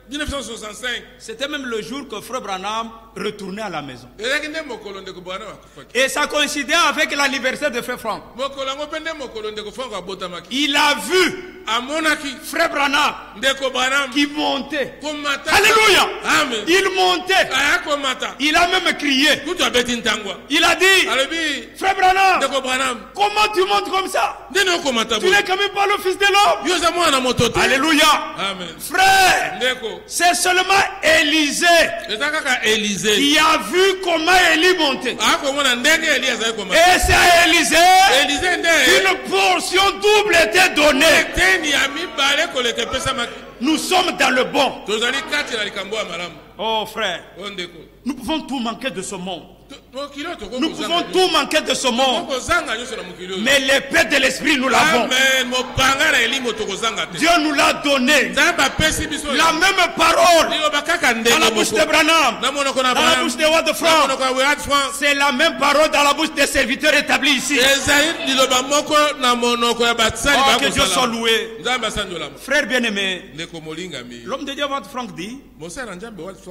1965. C'était même le jour que Frère Branham retournait à la maison. Et ça coïncidait avec l'anniversaire de Frère Frank. Il a vu Frère Branham qui montait. Alléluia. Amen. Il montait. Il a même crié. Il a dit, Frère Branham, comment tu montes comme ça? Tu n'es quand même pas le fils de l'homme. Alléluia. Amen. Frère, c'est seulement Élisée qui a vu comment Élie montait. Et c'est à Élisée qu'une portion double était donnée. Nous sommes dans le bon. Oh frère, nous pouvons tout manquer de ce monde. Nous pouvons tout manquer de ce monde. Mais l'épée de l'esprit, nous l'avons. Dieu nous l'a donné. La même parole dans la bouche de Branham, dans la bouche de Howard Frank, c'est la même parole dans la bouche des serviteurs établis ici. Oh, que Dieu soit loué. Frère bien-aimé, l'homme de Dieu Howard Frank dit,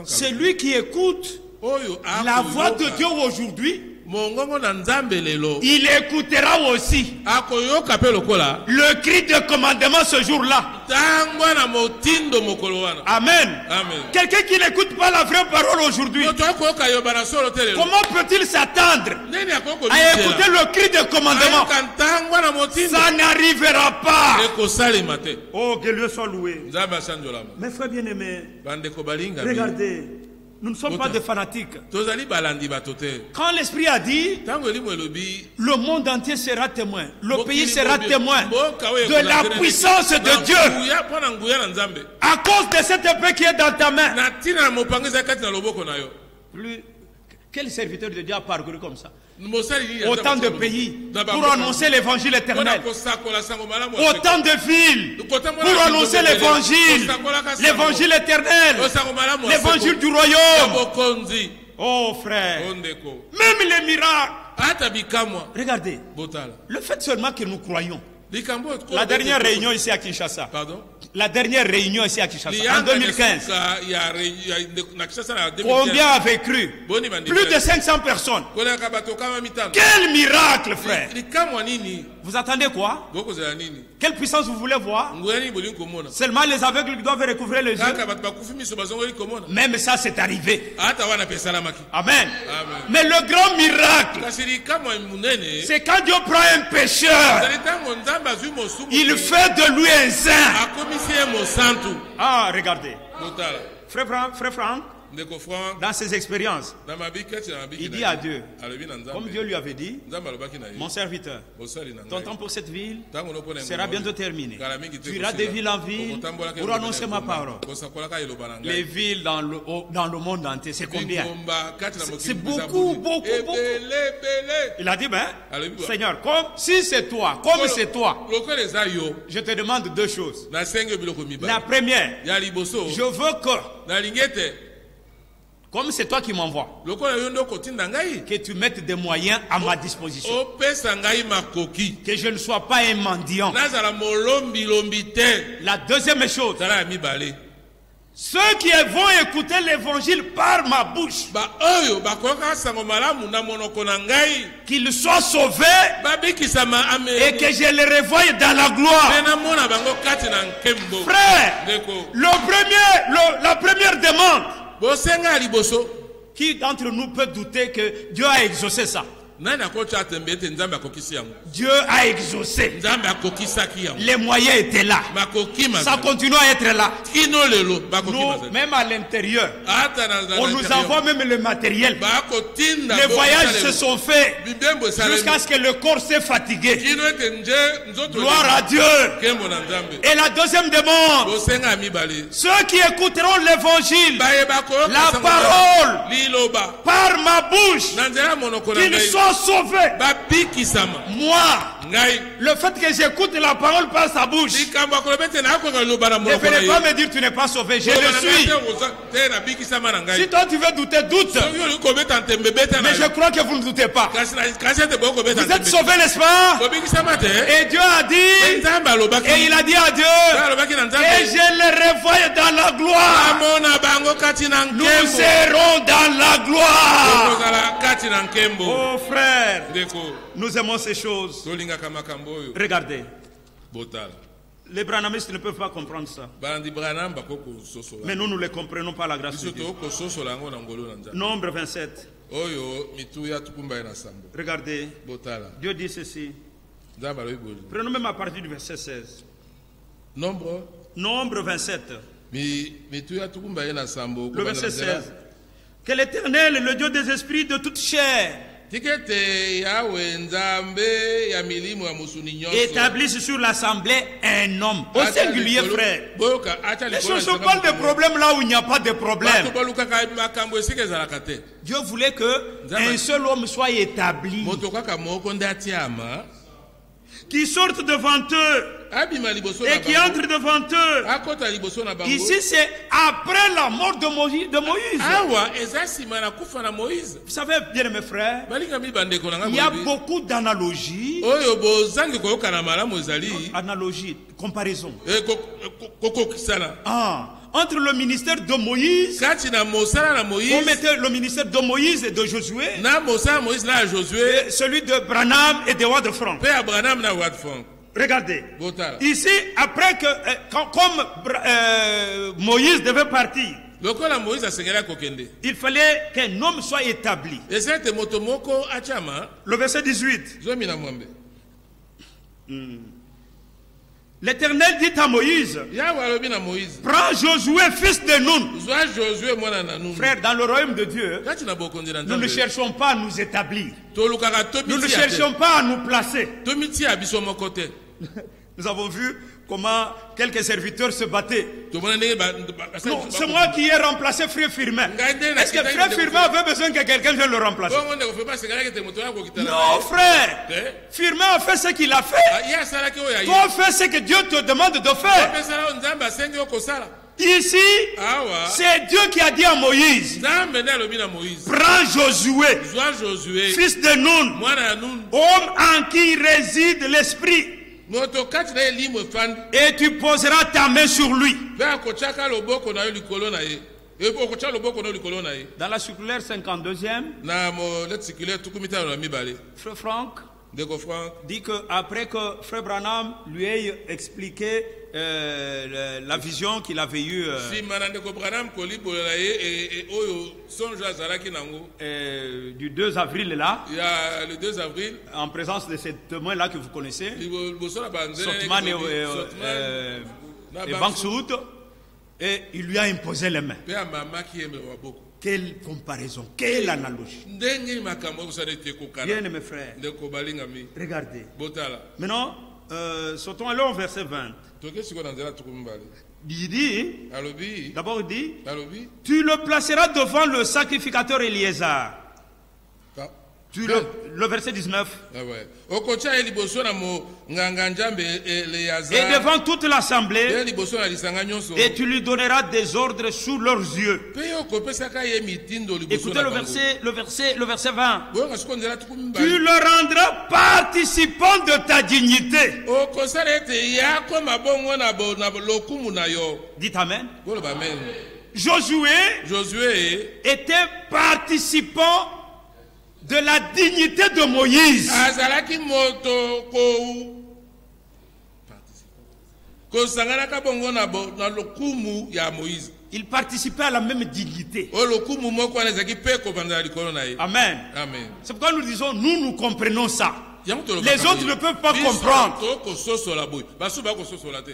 c'est lui qui écoute la voix de Dieu aujourd'hui, il écoutera aussi le cri de commandement ce jour-là. Amen. Quelqu'un qui n'écoute pas la vraie parole aujourd'hui, comment peut-il s'attendre à écouter le cri de commandement? Ça n'arrivera pas. Oh, que Dieu soit loué. Mes frères bien-aimés, regardez. Nous ne sommes pas des fanatiques. Quand l'Esprit a dit, le monde entier sera témoin, le pays sera témoin de la puissance de Dieu. À cause de cette épée qui est dans ta main. Quel serviteur de Dieu a parcouru comme ça? Autant de pays pour annoncer l'évangile éternel. Autant de villes pour annoncer l'évangile. L'évangile éternel. L'évangile du royaume. Oh frère, même les miracles. Regardez, le fait seulement que nous croyons. La dernière réunion ici à Kinshasa. La dernière réunion ici à Kinshasa en 2015. Combien avaient cru? Plus de 500 personnes. Quel miracle, frère! Vous attendez quoi? Quelle puissance vous voulez voir? Seulement les aveugles qui doivent recouvrir les yeux. Même ça c'est arrivé. Amen. Mais le grand miracle, c'est quand Dieu prend un pécheur, il fait de lui un saint. Ah, regardez. Frère Franck, dans ses expériences, il dit à Dieu, comme Dieu lui avait dit, mon serviteur, ton temps pour cette ville sera bientôt terminé. Tu iras de ville en ville pour annoncer ma parole. Les villes dans le monde entier, c'est combien? C'est beaucoup, beaucoup, beaucoup. Il a dit, Seigneur, si c'est toi, comme c'est toi, je te demande deux choses. La première, je veux que, comme c'est toi qui m'envoies, que tu mettes des moyens à ma disposition. Que je ne sois pas un mendiant. La deuxième chose, ceux qui vont écouter l'évangile par ma bouche, qu'ils soient sauvés et que je les revoie dans la gloire. Frère, la première demande, qui d'entre nous peut douter que Dieu a exaucé ça? Dieu a exaucé. Les moyens étaient là. Ça continue à être là. Nous, même à l'intérieur, on nous envoie même le matériel. Les voyages se sont faits jusqu'à ce que le corps s'est fatigué. Gloire à Dieu. Et la deuxième demande, ceux qui écouteront l'évangile, la parole, par ma bouche, qu'ils soient sauvés. Moi, le fait que j'écoute la parole par sa bouche ne fallait pas me dire tu n'es pas sauvé, je le suis. Si toi tu veux douter, doute. Mais je crois que vous ne doutez pas. Vous êtes sauvés, n'est-ce pas? Et Dieu a dit, et il a dit à Dieu, et je les revois dans la gloire. Nous serons dans la gloire. Oh frère, nous aimons ces choses. Regardez. Les branhamistes ne peuvent pas comprendre ça. Mais nous les comprenons par la grâce de Dieu. Nombre 27. Regardez. Dieu dit ceci. Prenons même à partir du verset 16. Nombre 27. Le verset 16. Que l'Éternel, le Dieu des esprits de toute chair, établisse sur l'assemblée un homme. Au singulier, frère. Ne cherchons pas de problème là où il n'y a pas de problème. Dieu voulait qu'un seul homme soit établi, qui sorte devant eux et qui entre devant eux. Ici c'est après la mort de Moïse. Vous savez, bien mes frères, il y a beaucoup d'analogies. Analogies, comparaison. Entre le ministère de Moïse, on mettait le ministère de Moïse et de Josué, et celui de Branham et de Ward Frank. Regardez, ici, après que, comme Moïse devait partir, il fallait qu'un homme soit établi. Le verset 18. L'Éternel dit à Moïse, prends Josué, fils de Nun. Frère, dans le royaume de Dieu, nous ne cherchons pas à nous établir. Nous ne cherchons pas à nous placer. Nous avons vu comment quelques serviteurs se battaient. Non, c'est moi qui ai remplacé Frère Firmin. Est-ce que Frère Firmin avait besoin que quelqu'un vienne le remplacer? Non, frère. Firmin a fait ce qu'il a fait. Toi, fais ce que Dieu te demande de faire. Ici, c'est Dieu qui a dit à Moïse, prends Josué, fils de Nun, homme en qui réside l'esprit, et tu poseras ta main sur lui. Dans la circulaire 52e, Frère Franck, dit qu'après que Frère Branham lui ait expliqué la vision qu'il avait eue du 2 avril là, le 2 avril, en présence de ces témoins-là que vous connaissez, Sotman et Banksout, et il lui a imposé les mains. Quelle comparaison, quelle analogie. Bien mes frères, regardez. Maintenant, sautons alors au verset 20. Il dit, d'abord il dit, tu le placeras devant le sacrificateur Éliézer. Le verset 19. Et devant toute l'assemblée, et tu lui donneras des ordres sous leurs yeux. Écoutez le verset 20. Tu le rendras participant de ta dignité. Dites Amen. Josué était participant de la dignité de Moïse. Il participait à la même dignité. Amen. C'est pourquoi nous disons, nous comprenons ça. Les autres ne peuvent pas comprendre.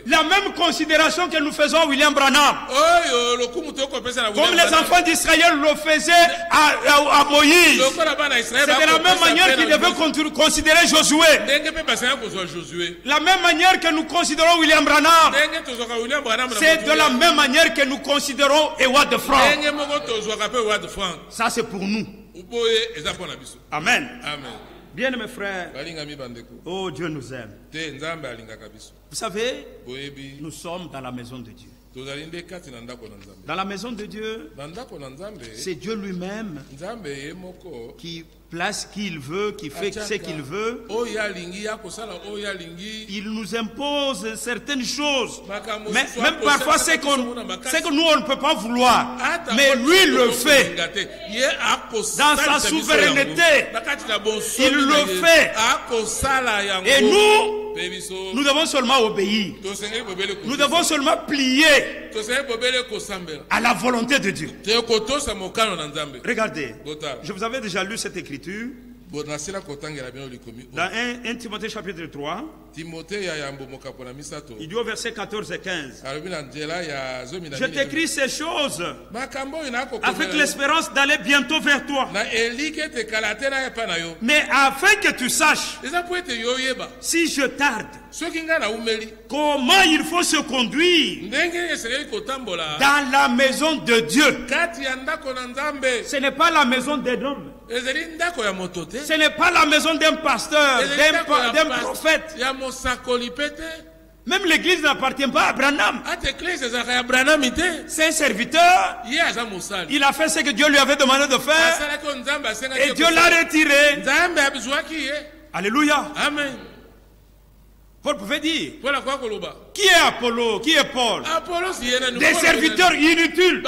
La même considération que nous faisons à William Branham, comme les enfants d'Israël le faisaient à Moïse, c'est de la même manière qu'ils devaient considérer Josué. La même manière que nous considérons William Branham, c'est de la même manière que nous considérons Howard de France. Ça c'est pour nous. Amen. Bien mes frères, oh Dieu nous aime. Vous savez, nous sommes dans la maison de Dieu. Dans la maison de Dieu, c'est Dieu lui-même qui place qui il veut, qui fait ce qu'il veut. Il nous impose certaines choses. Même parfois, c'est que nous, on ne peut pas vouloir. Mais lui le fait. Dans sa souveraineté, il le fait. Et nous devons seulement obéir. Nous devons seulement plier à la volonté de Dieu. Regardez, je vous avais déjà lu cette écriture dans 1 Timothée chapitre 3. Il dit au verset 14 et 15, je t'écris ces choses avec l'espérance d'aller bientôt vers toi, mais afin que tu saches, si je tarde, comment il faut se conduire dans la maison de Dieu. Ce n'est pas la maison d'un homme. Ce n'est pas la maison d'un pasteur, d'un prophète. Même l'église n'appartient pas à Branham. C'est un serviteur. Il a fait ce que Dieu lui avait demandé de faire. Et Dieu l'a retiré. Alléluia. Amen. Paul pouvait dire, qui est Apollo, qui est Paul? Des serviteurs inutiles.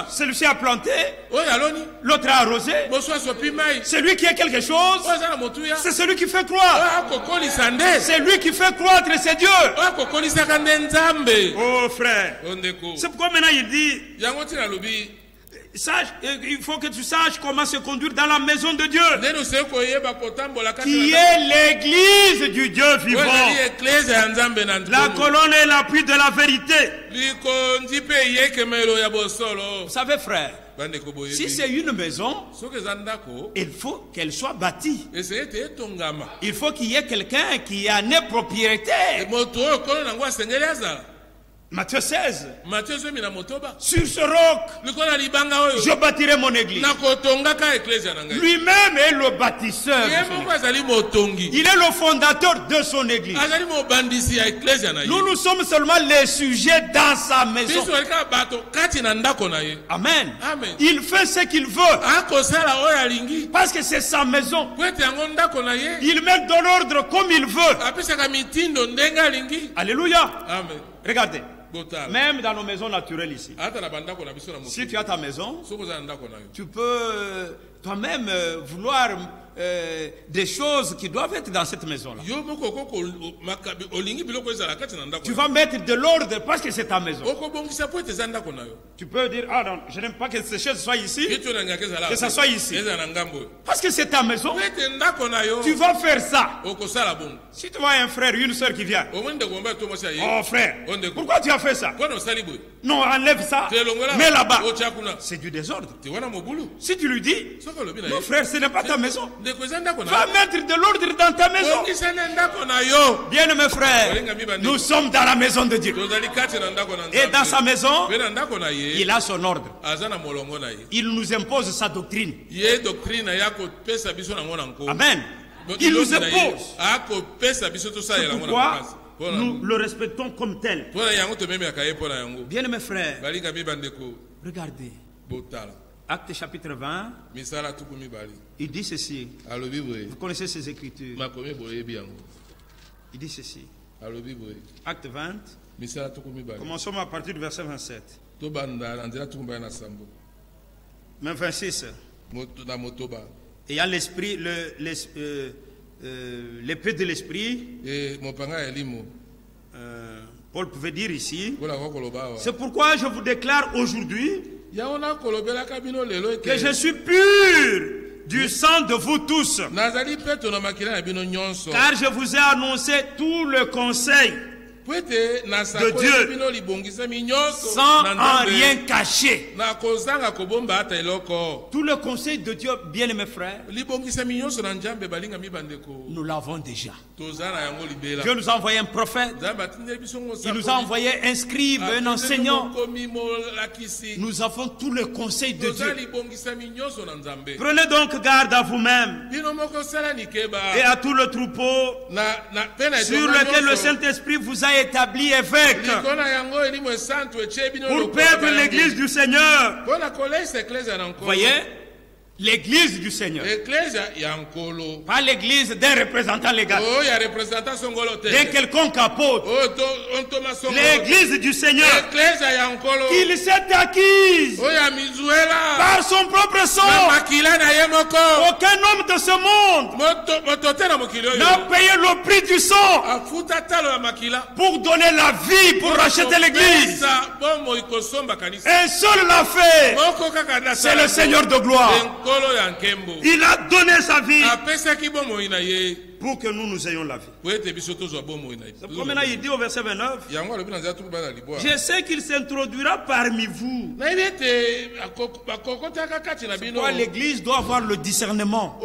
Celui-ci a planté, l'autre a arrosé. Celui qui a quelque chose, c'est celui qui fait croire. C'est lui qui fait croître, c'est Dieu. Oh frère, c'est pourquoi maintenant il dit, il faut que tu saches comment se conduire dans la maison de Dieu, qui est l'église du Dieu vivant, la colonne et l'appui de la vérité. Vous savez frère, si c'est une maison, il faut qu'elle soit bâtie. Il faut qu'il y ait quelqu'un qui en est propriétaire. Matthieu 16. Sur ce roc, je bâtirai mon église. Lui-même est le bâtisseur. Il est le fondateur de son église. Nous sommes seulement les sujets dans sa maison. Amen. Il fait ce qu'il veut. Parce que c'est sa maison. Il met de l'ordre comme il veut. Alléluia. Amen. Regardez. Même dans nos maisons naturelles ici, si tu as ta maison, tu peux toi-même vouloir des choses qui doivent être dans cette maison-là. Tu vas mettre de l'ordre parce que c'est ta maison. Tu peux dire, ah non, je n'aime pas que ces choses soient ici, que ça soit ici. Parce que c'est ta maison. Tu vas faire ça. Si tu vois un frère, une soeur qui vient, oh frère, pourquoi tu as fait ça? Non, enlève ça, mets là-bas. C'est du désordre. Si tu lui dis, non frère, ce n'est pas ta maison. Va mettre de l'ordre dans ta maison. Bien aimé frère, nous sommes dans la maison de Dieu. Et dans sa maison, il a son ordre. Il nous impose sa doctrine. Amen. Il nous impose. C'est pourquoi nous le respectons comme tel. Bien aimé frère, regardez. Acte chapitre 20, il dit ceci. Vous connaissez ces écritures. Il dit ceci. Acte 20, commençons à partir du verset 27. Même 26. Ayant l'esprit, l'épée de l'esprit, Paul pouvait dire ici, c'est pourquoi je vous déclare aujourd'hui que je suis pur du sang de vous tous, car je vous ai annoncé tout le conseil de Dieu sans en rien cacher. Tout le conseil de Dieu, bien aimé frère, nous l'avons déjà. Dieu nous a envoyé un prophète, il nous a envoyé un scribe, un enseignant. Nous avons tout le conseil de Dieu. Prenez donc garde à vous-même et à tout le troupeau sur lequel le Saint-Esprit vous a établi évêque pour perdre l'église du Seigneur. Voyez, l'église du Seigneur. Pas l'église d'un représentant légal, d'un quelconque apôtre. L'église du Seigneur qu'il s'est acquise par son propre sang. Aucun homme de ce monde n'a payé le prix du sang pour donner la vie, pour racheter l'église. Un seul l'a fait, c'est le Seigneur de gloire. Il a donné sa vie pour que nous ayons la vie. C'est pourquoi maintenant il dit au verset 29, je sais qu'il s'introduira parmi vous. Pourquoi l'église doit avoir le discernement.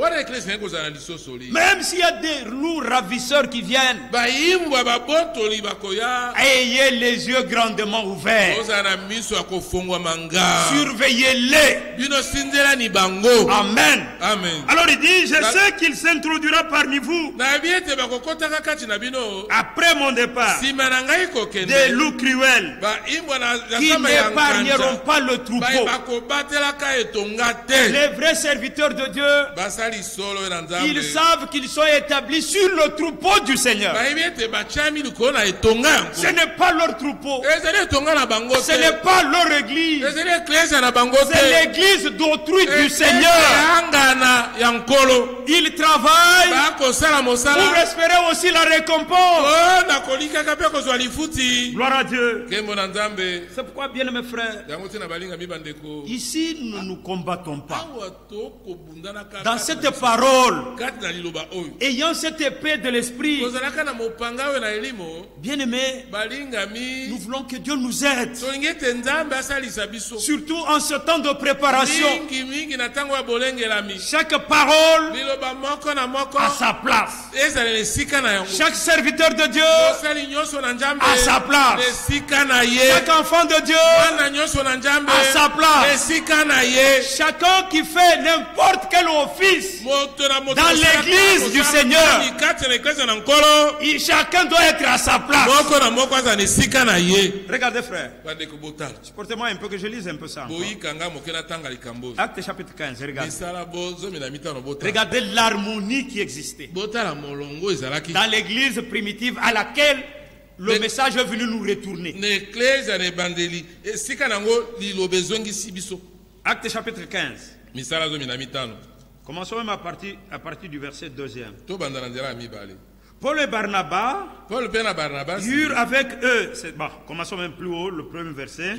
Même s'il y a des loups ravisseurs qui viennent, ayez les yeux grandement ouverts. Surveillez-les. Amen. Alors il dit, je sais qu'il s'introduira parmi vous après mon départ, des loups cruels qui n'épargneront pas le troupeau. Les vrais serviteurs de Dieu, ils savent qu'ils sont établis sur le troupeau du Seigneur. Ce n'est pas leur troupeau, ce n'est pas leur église, c'est l'église d'autrui du Seigneur. Ils travaillent pour espérer aussi la récompense. Gloire à Dieu. C'est pourquoi, bien mes frères, ici nous ne nous combattons pas. Dans cette parole, ayant cette épée de l'esprit, bien aimé, nous voulons que Dieu nous aide. Surtout en ce temps de préparation. Chaque parole à sa place. Chaque serviteur de Dieu à sa place. Chaque enfant de Dieu à sa place. Chacun qui fait n'importe quel office dans l'église du Seigneur, chacun doit être à sa place. Regardez frère, supportez-moi un peu que je lise un peu ça. Acte chapitre 15, regardez. Regardez l'harmonie qui existait dans l'église primitive à laquelle le message est venu nous retourner. Acte chapitre 15. Commençons même à partir du verset 2e. Paul et Barnabas eurent avec eux, commençons même plus haut, le premier verset,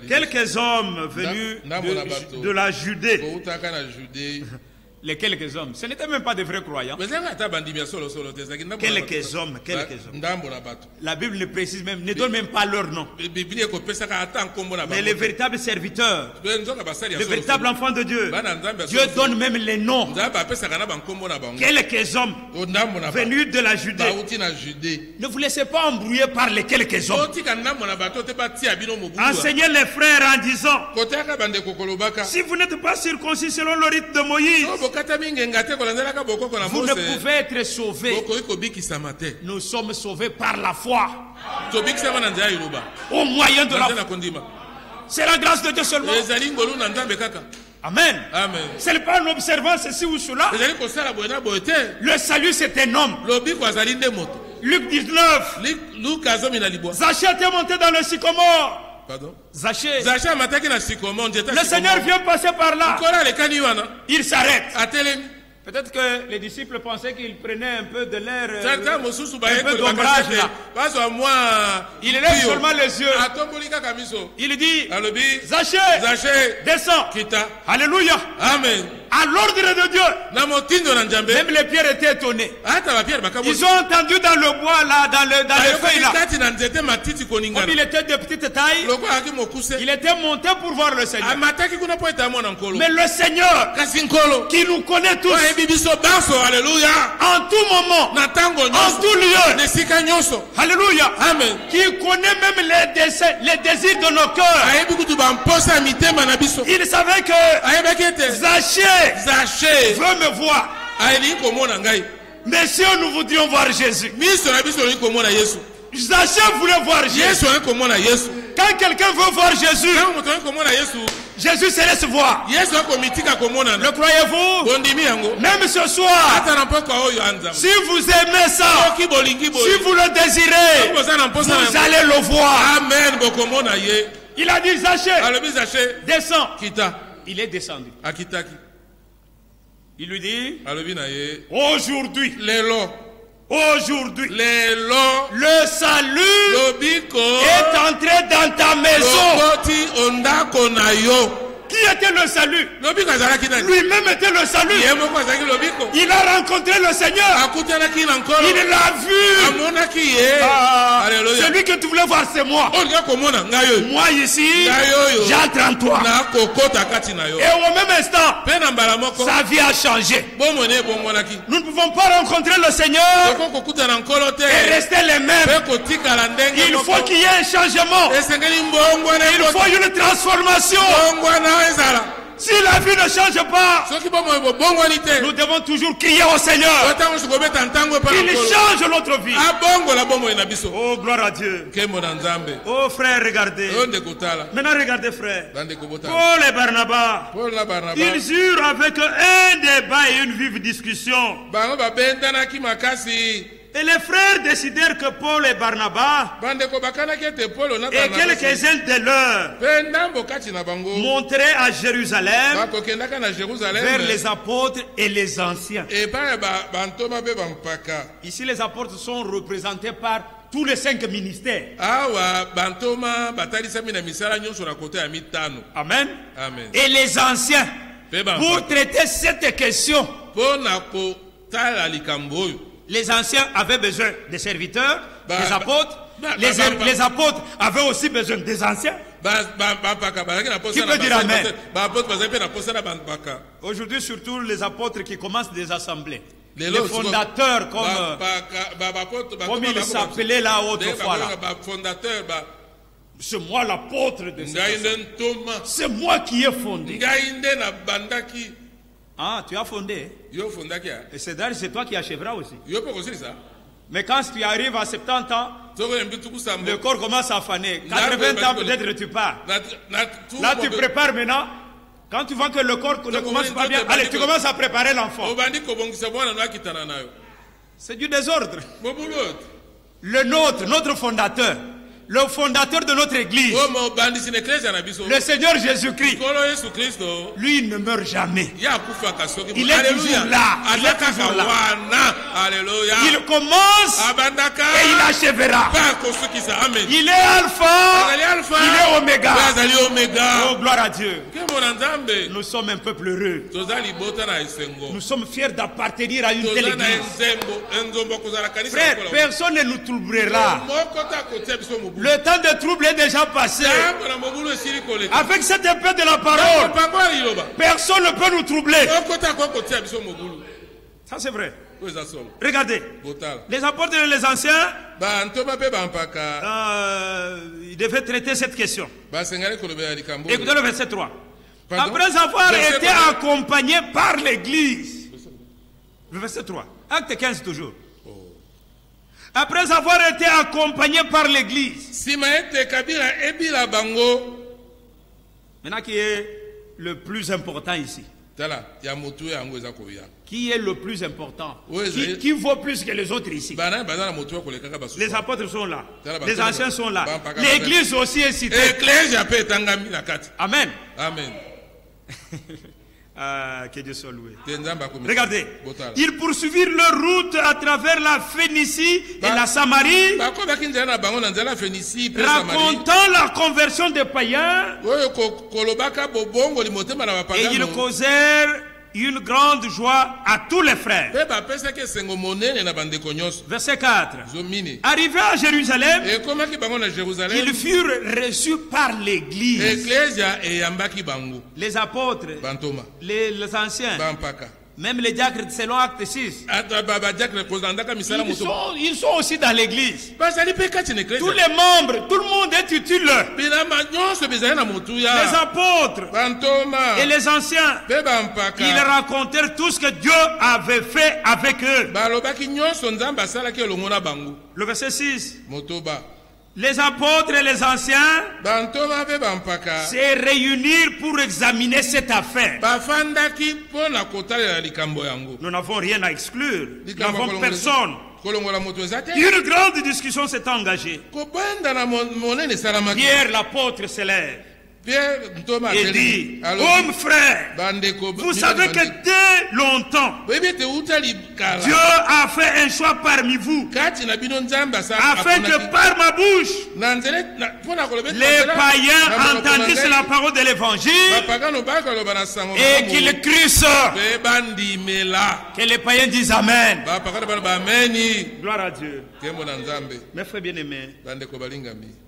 quelques hommes venus de la Judée. Les quelques hommes, ce n'étaient même pas des vrais croyants. Quelques hommes. La Bible ne précise même, ne donne même pas leur nom. Mais les véritables serviteurs, les véritables enfants de Dieu, Dieu donne même les noms. Quelques hommes venus de la Judée. Ne vous laissez pas embrouiller par les quelques hommes. Enseignez les frères en disant, si vous n'êtes pas circoncis selon le rite de Moïse, vous ne pouvez être sauvés. Nous sommes sauvés par la foi. Au moyen de la foi. C'est la grâce de Dieu seulement. Amen. Ce n'est pas une observance ceci ou cela. Le salut c'est un homme. Luc 19. Zachée était monté dans le sycomore. Pardon? Zachée. Le Seigneur vient passer par là. Il s'arrête. Peut-être que les disciples pensaient qu'il prenait un peu de l'air, un peu d'ombrage là. Il lève seulement les yeux. Il dit, Zachée, descends. Alléluia. Amen. À l'ordre de Dieu. Même les pierres étaient étonnés. Ils ont entendu dans le bois là, dans les feuilles là. Comme il était de petite taille, il était monté pour voir le Seigneur. Mais le Seigneur, qui nous connaît tous, en tout moment, en tout lieu, alléluia, amen, qui connaît même les désirs de nos cœurs. Il savait que Zachée veut me voir. Mais si nous voudrions voir Jésus, Zachée voulait voir Jésus. Quand quelqu'un veut voir Jésus, Jésus se laisse voir. Le croyez-vous? Même ce soir, si vous aimez ça, si vous le désirez, vous allez le voir. Amen. Il a dit Zachée, descends. Il est descendu. Il lui dit, aujourd'hui, le salut est entré dans ta maison. Qui était le salut? Lui-même était le salut. Il a rencontré le Seigneur. Il l'a vu. Celui que tu voulais voir, c'est moi. Moi ici, j'entre en toi. Et au même instant, sa vie a changé. Nous ne pouvons pas rencontrer le Seigneur et rester les mêmes. Il faut qu'il y ait un changement. Il faut une transformation. Si la vie ne change pas, nous devons toujours crier au Seigneur. Il change notre vie. Oh, gloire à Dieu. Oh, frère, regardez. Maintenant, regardez, frère. Paul et Barnabas, ils eurent avec un débat et une vive discussion. Et les frères décidèrent que Paul et Barnabas et quelques-uns de leurs monteraient à Jérusalem vers les apôtres et les anciens. Ici, les apôtres sont représentés par tous les 5 ministères. Amen. Et les anciens, pour traiter cette question, les anciens avaient besoin des serviteurs, des apôtres. Les apôtres avaient aussi besoin des anciens. Qui peut dire amen? Aujourd'hui, surtout les apôtres qui commencent des assemblées. Les fondateurs, comme ils s'appelaient là autrefois. C'est moi l'apôtre de cette assemblée. C'est moi qui ai fondé. Ah, tu as fondé. Et c'est toi qui achèveras aussi. Mais quand tu arrives à 70 ans, le corps commence à faner. 80 ans peut-être tu pars. Là tu prépares maintenant. Quand tu vois que le corps ne commence pas bien, allez, tu commences à préparer l'enfant. C'est du désordre. Le nôtre, notre fondateur, le fondateur de notre église, le Seigneur Jésus-Christ, lui il ne meurt jamais. Il est toujours là. Il est toujours là. Il commence et il achèvera. Il est Alpha, il est Oméga. Oh, gloire à Dieu. Nous sommes un peuple heureux. Nous sommes fiers d'appartenir à une telle église. Frère, personne ne nous troublera. Le temps de trouble est déjà passé. Avec cette épée de la parole, personne ne peut nous troubler. Ça c'est vrai. Regardez, les apôtres et les anciens, ils devaient traiter cette question. Écoutez le verset 3. Après avoir été accompagné par l'église. Le verset 3. Acte 15 toujours. Après avoir été accompagné par l'église. Maintenant qui est le plus important ici? Qui est le plus important? Qui vaut plus que les autres ici? Les apôtres sont là. Les anciens sont là. L'église aussi est citée. Amen. Amen. Que Dieu soit loué. Regardez, ils poursuivirent leur route à travers la Phénicie et la Samarie, racontant la conversion des païens, et ils causèrent une grande joie à tous les frères. Verset 4. Arrivés à Jérusalem, ils furent reçus par l'église. Les apôtres, les anciens, même les diacres selon Acte 6, ils sont aussi dans l'église. Tous les membres, tout le monde est utile. Les apôtres et les anciens, ils racontèrent tout ce que Dieu avait fait avec eux. Le verset 6. Les apôtres et les anciens se réunirent pour examiner cette affaire. Nous n'avons rien à exclure. Nous n'avons personne. Une grande discussion s'est engagée. Pierre l'apôtre se lève et dit: hommes frères, vous savez que dès longtemps Dieu a fait un choix parmi vous, afin que par ma bouche les païens entendissent la parole de l'évangile et qu'ils crissent. Que les païens disent Amen. Gloire à Dieu. Mes frères bien-aimés,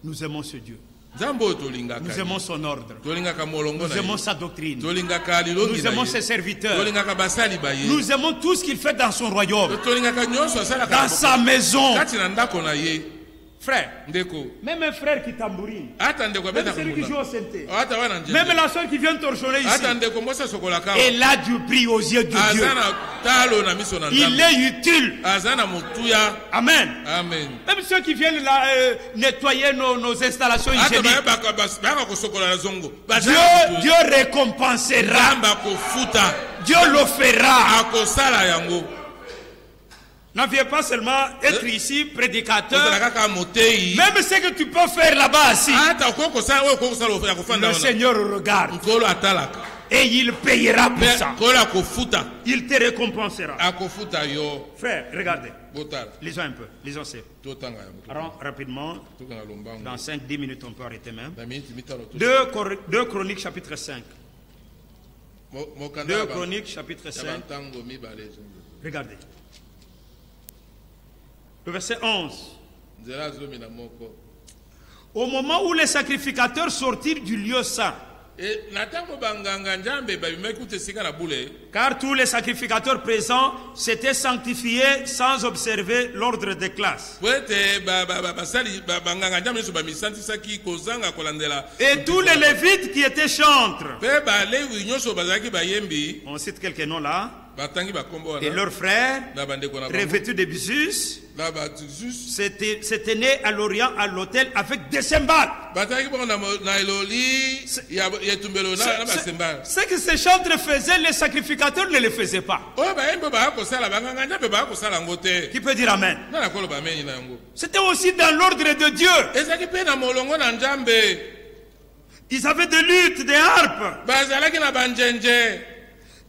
nous aimons ce Dieu. Nous aimons son ordre. Nous aimons sa doctrine. Nous aimons ses serviteurs. Nous aimons tout ce qu'il fait dans son royaume, dans sa maison. Frère, même un frère qui tambourine, même celui qui joue au synthé, même la soeur qui vient torchonner ici, elle a du prix aux yeux de Dieu. Il est utile. Amen. Amen. Même ceux qui viennent là, nettoyer nos installations hygiéniques, Dieu récompensera. Dieu le fera. N'en pas seulement être ici prédicateur, même ce que tu peux faire là-bas assis, le Seigneur regarde et il payera pour ça. Il te récompensera. Frère, regardez, lisons un peu, lisons ça rapidement. Dans 5-10 minutes on peut arrêter même. 2 Chroniques chapitre 5. 2 Chroniques chapitre 5. Regardez. Le verset 11. Au moment où les sacrificateurs sortirent du lieu saint, car tous les sacrificateurs présents s'étaient sanctifiés sans observer l'ordre des classes. Et tous les lévites qui étaient chantres. On cite quelques noms là. et leurs frères, revêtus de byssus, s'étaient nés à l'Orient à l'autel avec des cymbales. Ce que ces chantres faisaient, les sacrificateurs ne le faisaient pas. Qui peut dire Amen? C'était aussi dans l'ordre de Dieu. Ils avaient des luttes, des harpes.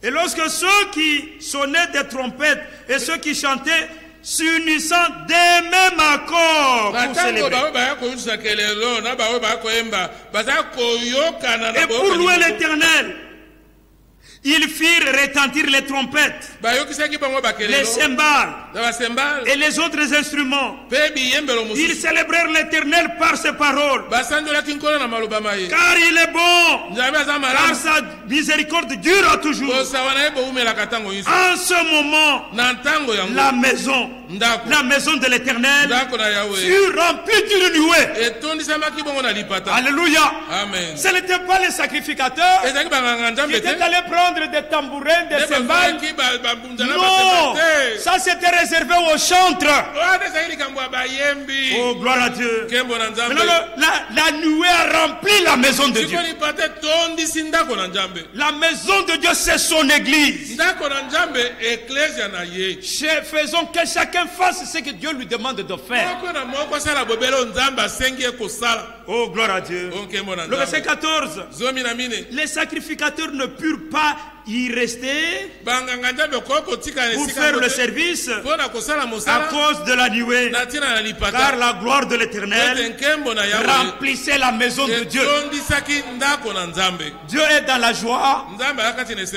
Et lorsque ceux qui sonnaient des trompettes et ceux qui chantaient s'unissant des mêmes accords pour célébrer. Et pour louer l'Éternel, ils firent retentir les trompettes, les cymbales et les autres instruments. Ils célébrèrent l'Éternel par ses paroles. Car il est bon, car sa miséricorde dure toujours. En ce moment, la maison de l'Éternel fut remplie d'une nuée. Alléluia. Amen. Ce n'était pas les sacrificateurs qui étaient allés prendre des tambourins, des cymbales. Non, ça c'était réservé aux chantres. Oh, gloire à Dieu. La nuée a rempli la maison de Dieu. La maison de Dieu, c'est son église. Faisons que chacun fasse ce que Dieu lui demande de faire. Oh, gloire à Dieu. Le verset 14. Les sacrificateurs ne purent pas y rester pour faire le service à cause de la nuée, car la gloire de l'Éternel remplissait la maison de Dieu. Dieu est dans la joie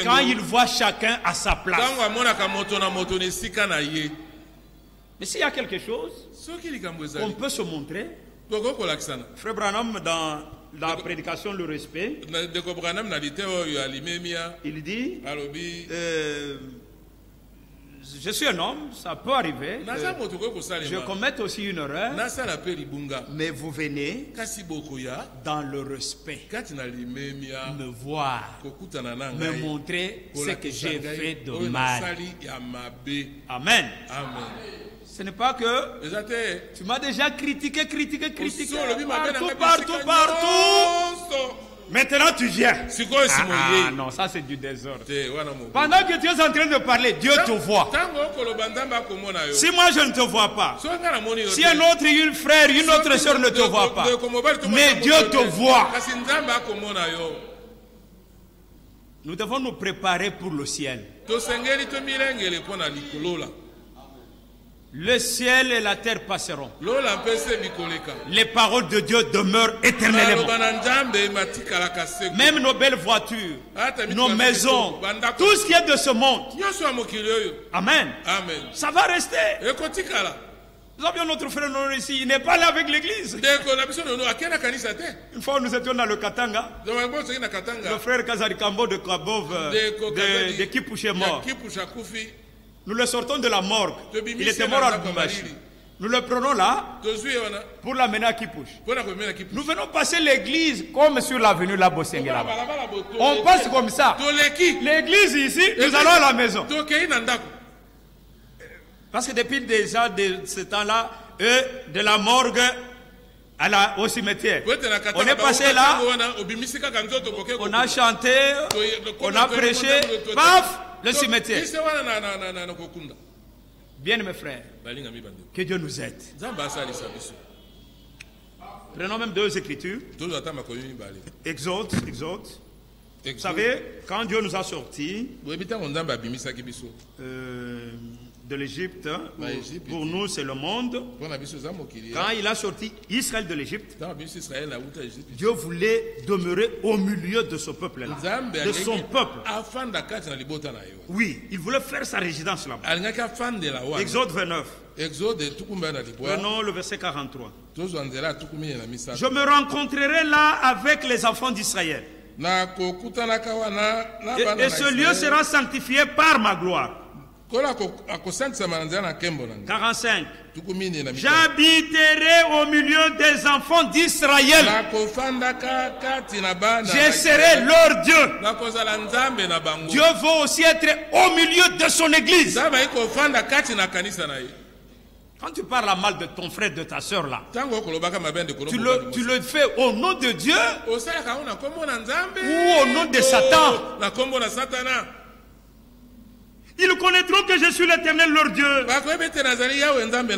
quand il voit chacun à sa place. Mais s'il y a quelque chose, on peut se montrer. Frère Branham, dans la prédication, le respect, il dit, je suis un homme, ça peut arriver, je commette aussi une erreur, mais vous venez dans le respect, me voir, me montrer ce que j'ai fait de mal. Amen. Ce n'est pas que tu m'as déjà critiqué, partout. Maintenant tu viens. Ah non, ça c'est du désordre. Pendant que tu es en train de parler, Dieu te voit. Si moi je ne te vois pas, si un autre, une frère, une autre soeur ne te voit pas, mais Dieu te voit. Nous devons nous préparer pour le ciel. Le ciel et la terre passeront. Les paroles de Dieu demeurent éternellement. Même nos belles voitures, nos maisons, tout ce qui est de ce monde. Amen. Ça va rester. Nous avions notre frère ici, il n'est pas là avec l'église. Une fois nous étions dans le Katanga, le frère Kazarikambo de Kabov, de Kipouche est mort. Nous le sortons de la morgue. Il était mort à Lubumbashi. Nous le prenons là pour l'amener à Kipouche. Nous venons passer l'église comme sur l'avenue La Bossenge là-bas. On passe comme ça. L'église ici, nous allons à la maison. Parce que depuis déjà de ce temps-là, de la morgue au cimetière, on est passé là, on a chanté, on a prêché, paf, le cimetière. Bien mes frères, que Dieu nous aide. Prenons même deux écritures. Exode. Vous savez, quand Dieu nous a sortis de l'Égypte, pour nous c'est le monde. Quand il a sorti Israël de l'Égypte, Dieu voulait demeurer au milieu de ce peuple-là, de son peuple. Oui, il voulait faire sa résidence là-bas. Exode 29. Prenons le verset 43. Je me rencontrerai là avec les enfants d'Israël. Et ce lieu sera sanctifié par ma gloire. 45. J'habiterai au milieu des enfants d'Israël. Je serai leur Dieu. Dieu veut aussi être au milieu de son église. Quand tu parles mal de ton frère, de ta soeur là, tu le fais au nom de Dieu ou au nom de Satan. Ils connaîtront que je suis l'Éternel leur Dieu,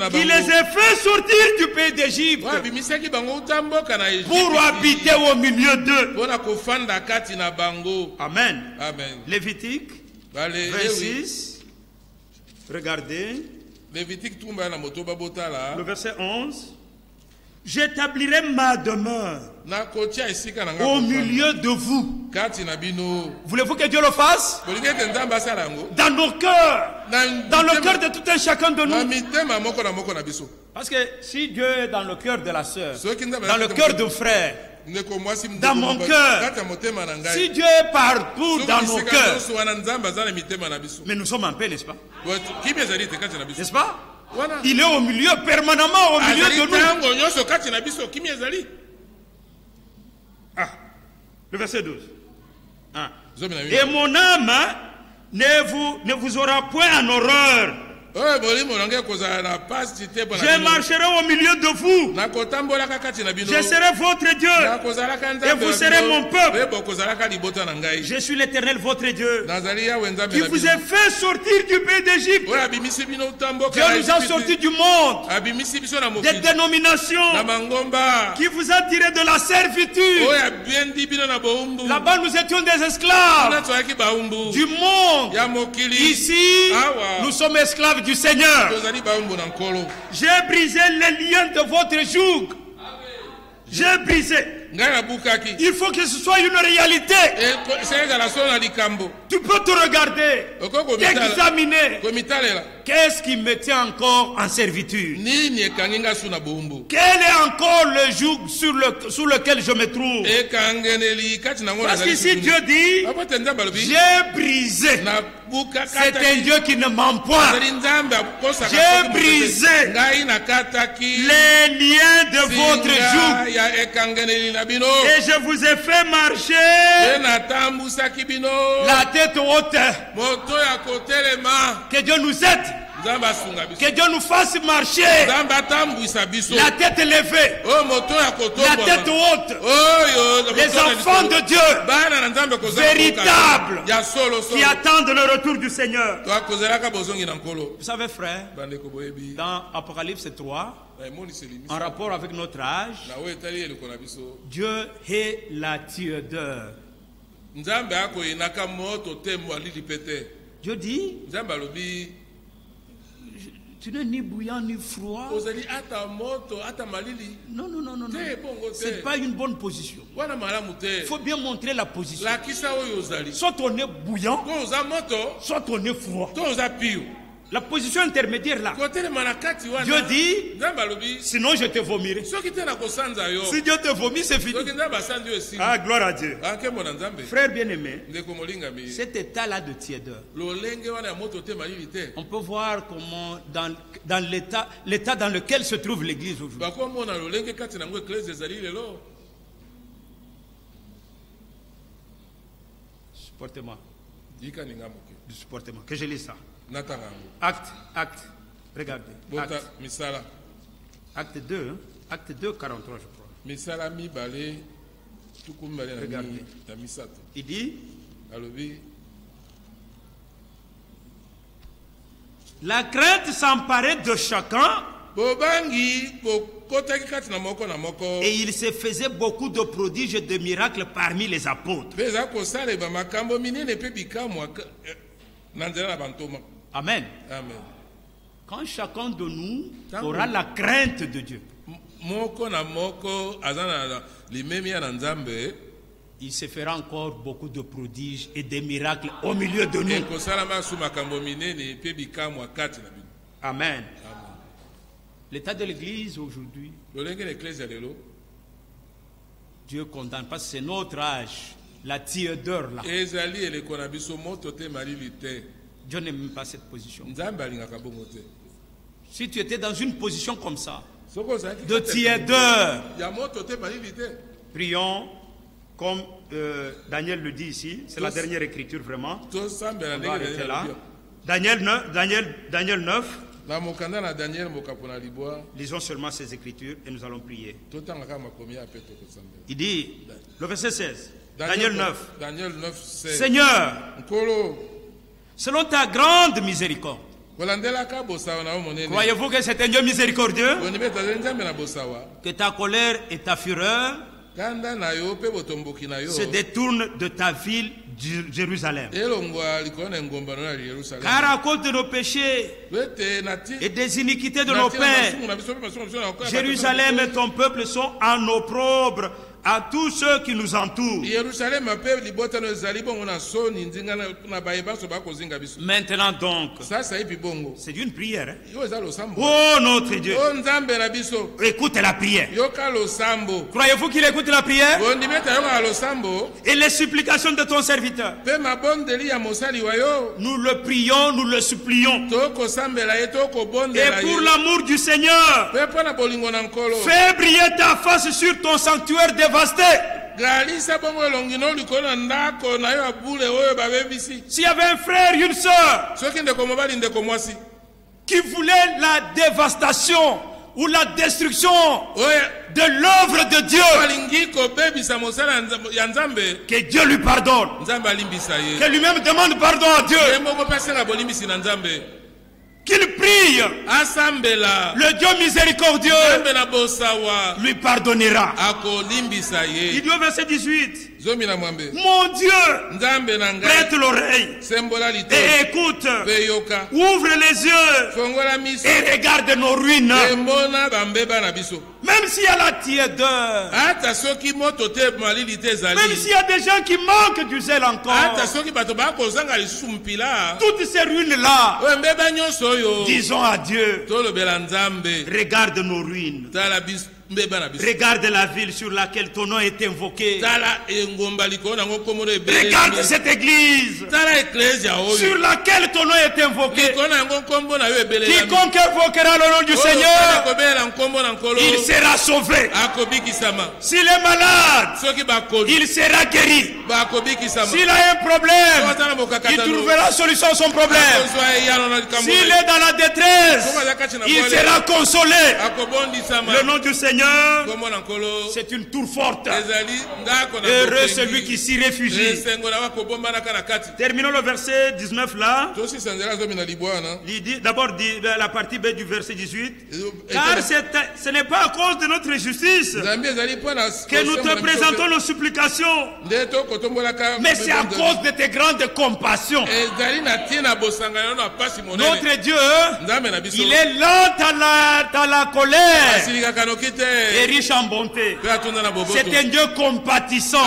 qui les a fait sortir du pays d'Égypte pour habiter au milieu d'eux. Amen. Lévitique 26. Regardez. Le verset 11. J'établirai ma demeure au milieu de vous. Voulez-vous que Dieu le fasse? Dans nos cœurs. Dans le cœur de tout un chacun de nous. Parce que si Dieu est dans le cœur de la sœur, dans le cœur du frère, dans mon cœur, si Dieu est partout dans nos cœurs, mais nous sommes en paix, n'est-ce pas? N'est-ce pas? Il est au milieu, permanemment au milieu de nous. Le verset 12. Et mon âme ne vous aura point en horreur. Je marcherai au milieu de vous. Je serai votre Dieu. Et vous serez mon peuple. Je suis l'Éternel votre Dieu, qui vous a fait sortir du pays d'Égypte. Dieu nous a sortis du monde, des dénominations, qui vous a tiré de la servitude. Là-bas nous étions des esclaves du monde. Ici nous sommes esclaves du Seigneur. J'ai brisé les liens de votre joug. J'ai brisé. Il faut que ce soit une réalité. Tu peux te regarder, t'examiner. Qu'est-ce qui me tient encore en servitude? Quel est encore le joug sous lequel je me trouve? Parce qu'ici Dieu dit, j'ai brisé. C'est un Dieu qui ne ment point. J'ai brisé les liens de votre joug. Et je vous ai fait marcher la tête haute. Que Dieu nous aide. Que Dieu nous fasse marcher la tête élevée, la tête haute. Les enfants de Dieu véritables qui attendent le retour du Seigneur. Vous savez, frère, dans Apocalypse 3, en rapport avec notre âge, Dieu est la tiédeur. Dieu dit, tu n'es ni bouillant ni froid. Non. Ce n'est pas une bonne position. Il faut bien montrer la position. Soit on est bouillant, soit on est froid. La position intermédiaire là. Dieu dit, sinon je te vomirai. Si Dieu te vomit, c'est fini. Ah, gloire à Dieu. Frère bien-aimé, cet état-là de tiédeur, on peut voir comment dans l'état dans lequel se trouve l'église aujourd'hui. Supportez-moi. Supportez-moi. Que je lis ça. Acte. Regardez. Acte 2, 43, je crois. Regardez. Il dit, la crainte s'emparait de chacun. Et il se faisait beaucoup de prodiges et de miracles parmi les apôtres. Amen. Quand chacun de nous aura la crainte de Dieu, il se fera encore beaucoup de prodiges et de miracles au milieu de nous. Amen. L'état de l'église aujourd'hui, Dieu condamne parce que c'est notre âge, la tiédeur là. Dieu n'aime pas cette position. Si tu étais dans une position comme ça, de tiédeur, prions comme Daniel le dit ici. C'est la dernière écriture vraiment. On va arrêter là. Daniel 9. Lisons seulement ces écritures et nous allons prier. Il dit, le verset 16, Daniel 9. Seigneur, selon ta grande miséricorde, croyez-vous que c'est un Dieu miséricordieux? Que ta colère et ta fureur se détournent de ta ville Jérusalem. Car à cause de nos péchés et des iniquités de nos pères, Jérusalem et ton peuple sont en opprobre à tous ceux qui nous entourent. Maintenant donc, c'est une prière. Oh notre Dieu, écoute la prière. Croyez-vous qu'il écoute la prière? Et les supplications de ton serviteur, nous le prions, nous le supplions. Et pour l'amour du Seigneur, fais briller ta face sur ton sanctuaire dévasté. S'il y avait un frère, une soeur qui voulait la dévastation ou la destruction de l'œuvre de Dieu, que Dieu lui pardonne, que lui-même demande pardon à Dieu, qu'il prie, le Dieu miséricordieux lui pardonnera. Il dit au verset 18, mon Dieu, prête l'oreille et écoute, ouvre les yeux et regarde nos ruines. Même s'il y a la tiédeur, même s'il y a des gens qui manquent du zèle encore, toutes ces ruines-là, disons à Dieu, regarde nos ruines. Regarde la ville sur laquelle ton nom est invoqué. Regarde cette église sur laquelle ton nom est invoqué. Quiconque invoquera le nom du Seigneur, il sera sauvé. S'il est malade, il sera guéri. S'il a un problème, il trouvera la solution à son problème. S'il est dans la détresse, il sera consolé. Le nom du Seigneur, c'est une tour forte. Heureux celui qui s'y réfugie. Terminons le verset 19 là. Il dit d'abord la partie B du verset 18. Car ce n'est pas à cause de notre justice que nous te présentons nos supplications, mais c'est à cause de tes grandes compassions. Notre Dieu, il est lent à la colère et riche en bonté. C'est un Dieu compatissant.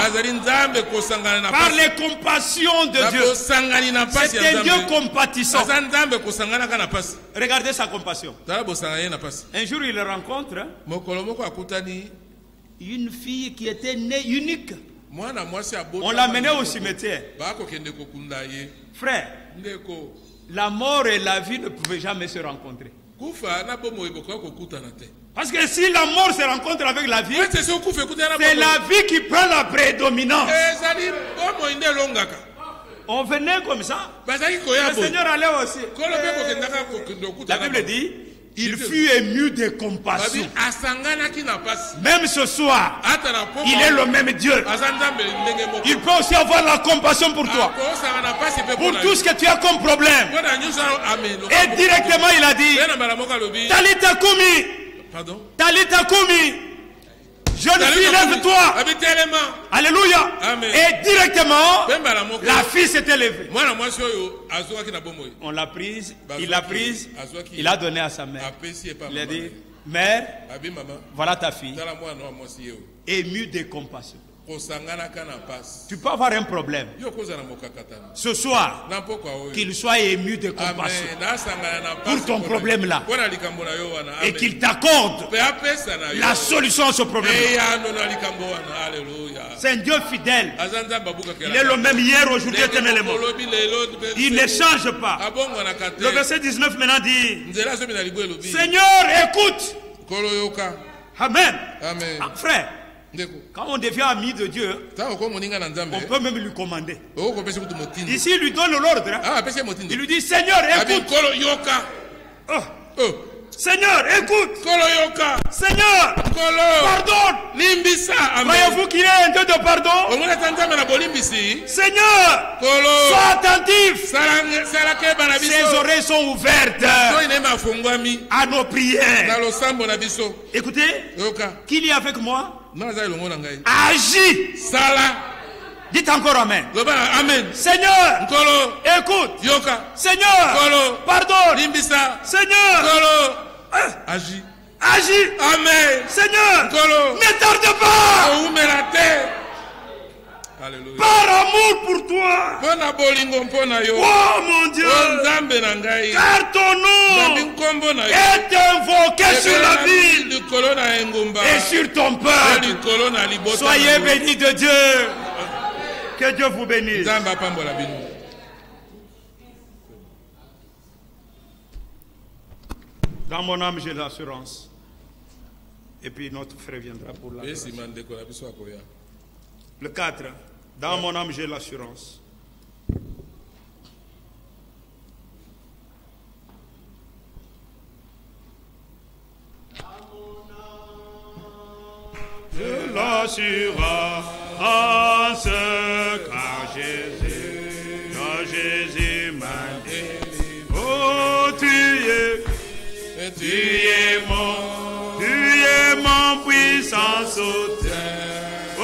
Par les compassions de Dieu, c'est un Dieu compatissant. Regardez sa compassion. Un jour il rencontre une fille qui était née unique. On l'a menée au cimetière. Frère, la mort et la vie ne pouvaient jamais se rencontrer. Parce que si la mort se rencontre avec la vie, c'est la vie qui prend la prédominance. On venait comme ça. Le Seigneur allait aussi. La Bible dit, il fut ému de compassion. Même ce soir, il est le même Dieu. Il peut aussi avoir la compassion pour toi, pour tout ce que tu as comme problème. Et directement il a dit, Talita Kumi, Talita Kumi, jeune fille, lève-toi. Alléluia. Et directement, la fille s'est élevée. On l'a prise, il a donné à sa mère. Il a dit, mère, voilà ta fille. Émue de compassion. Tu peux avoir un problème. Ce soir, qu'il soit ému de compassion pour ton problème là et qu'il t'accorde la solution à ce problème. C'est un Dieu fidèle. Il est le même hier, aujourd'hui, éternellement. Il ne change pas. Le verset 19 maintenant dit: Seigneur, écoute. Amen. Frère, quand on devient ami de Dieu, on peut même lui commander. Ici, il lui donne l'ordre. Il lui dit: Seigneur, écoute. Seigneur, écoute. Seigneur, pardonne. Voyez-vous qu'il est un Dieu de pardon? Seigneur, sois attentif. Ses oreilles sont ouvertes à nos prières. Écoutez, qu'il y a avec moi? Agis. Dites encore Amen. Seigneur, écoute. Seigneur, pardonne. Seigneur, agis. Amen. Seigneur, ne tarde pas. Alléluia. Par amour pour toi. Oh mon Dieu. Car ton nom est invoqué sur la ville et sur ton peuple. Soyez bénis de Dieu. Que Dieu vous bénisse. Dans mon âme, j'ai l'assurance. Et puis notre frère viendra pour la grâce. Le 4. Dans mon âme, j'ai l'assurance. J'ai l'assurance car Jésus m'a dit: oh, tu es mon puissant soutien. Oh,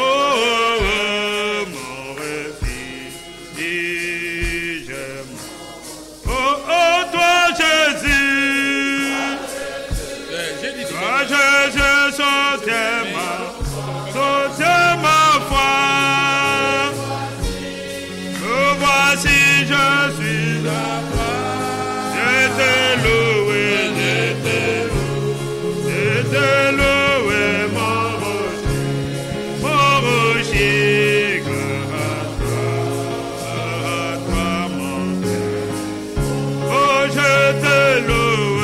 mon refuge. Oh, toi Jésus. Toi Jésus, soutiens ma foi. Me voici, je suis là. Je te loue, mon rocher, grâce à toi, mon Père. Oh, je te loue,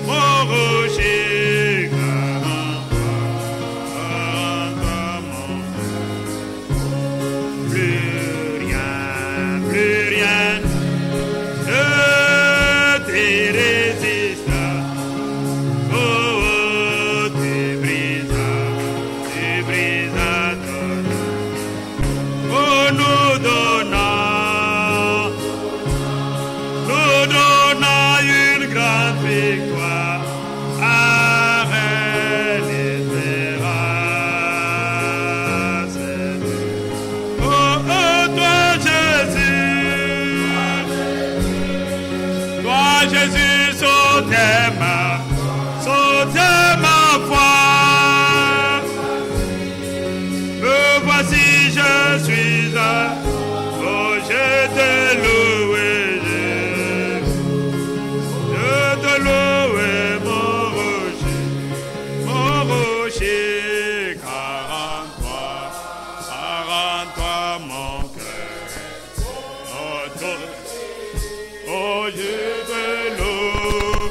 mon rocher, grâce à toi, mon Père. Plus rien ne te résiste. Oh, tu brisas ton. Oh, nous donnons une grande victoire. Arrête l'espérance. Oh, toi Jésus, saute ma foi. Me voici, je suis là. Oh, je te loue, mon rocher, 43, mon cœur. Oh, je te loue,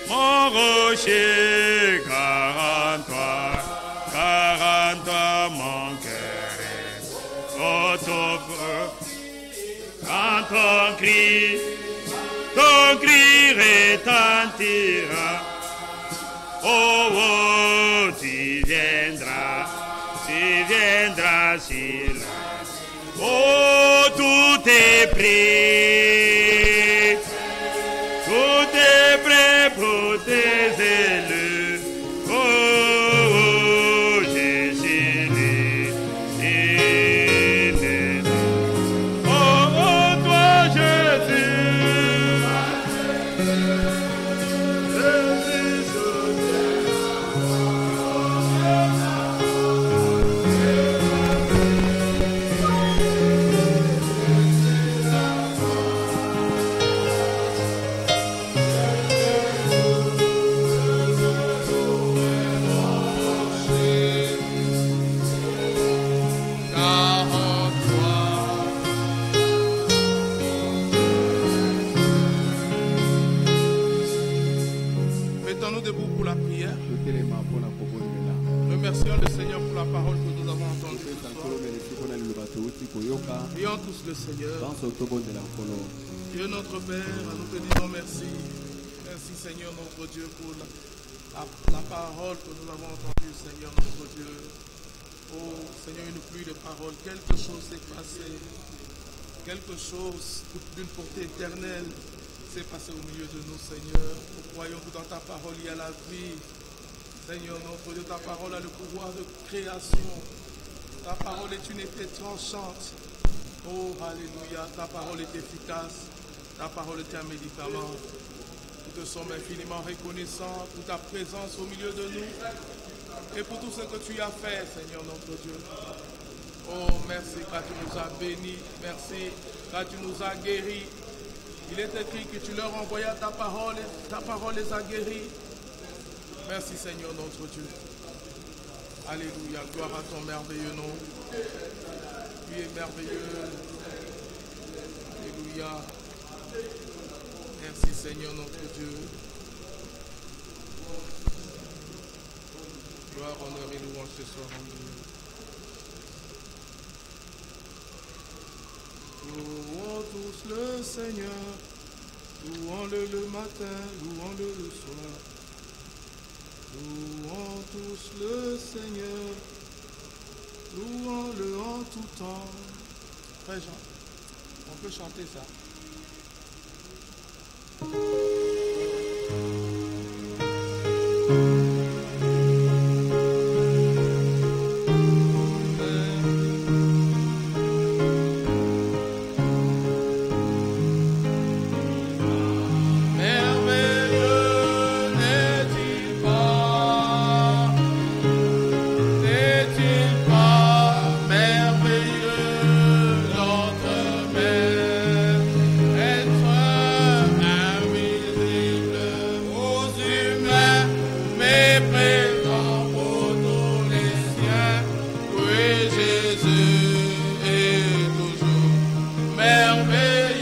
mon rocher, 43, mon cœur. Oh, quand ton cri retentira. Oh, tu viendras sur la. Oh, tout est prêt pour tes élus. Oh, Jésus, oh, toi Jésus, parole que nous avons entendue ce soir. Prions tous le Seigneur. Dieu notre Père, nous te disons merci. Merci Seigneur notre Dieu pour la parole que nous avons entendue, Seigneur notre Dieu. Oh Seigneur, une pluie de paroles. Quelque chose s'est passé. Quelque chose d'une portée éternelle s'est passé au milieu de nous, Seigneur. Nous croyons que dans ta parole il y a la vie. Seigneur notre Dieu, ta parole a le pouvoir de création. Ta parole est une épée tranchante. Oh, alléluia, ta parole est efficace. Ta parole est un médicament. Nous te sommes infiniment reconnaissants pour ta présence au milieu de nous et pour tout ce que tu as fait, Seigneur notre Dieu. Oh, merci car tu nous as bénis. Merci car tu nous as guéris. Il est écrit que tu leur envoyas ta parole et ta parole les a guéris. Merci Seigneur notre Dieu. Alléluia, gloire à ton merveilleux nom. Tu es merveilleux. Alléluia. Merci Seigneur notre Dieu. Gloire, honneur et louange ce soir en Dieu. Louons tous le Seigneur. Louons-le le matin, louons-le le soir. Louons tous le Seigneur. Louons-le en tout temps. Frère Jean, on peut chanter ça. Merveilleux,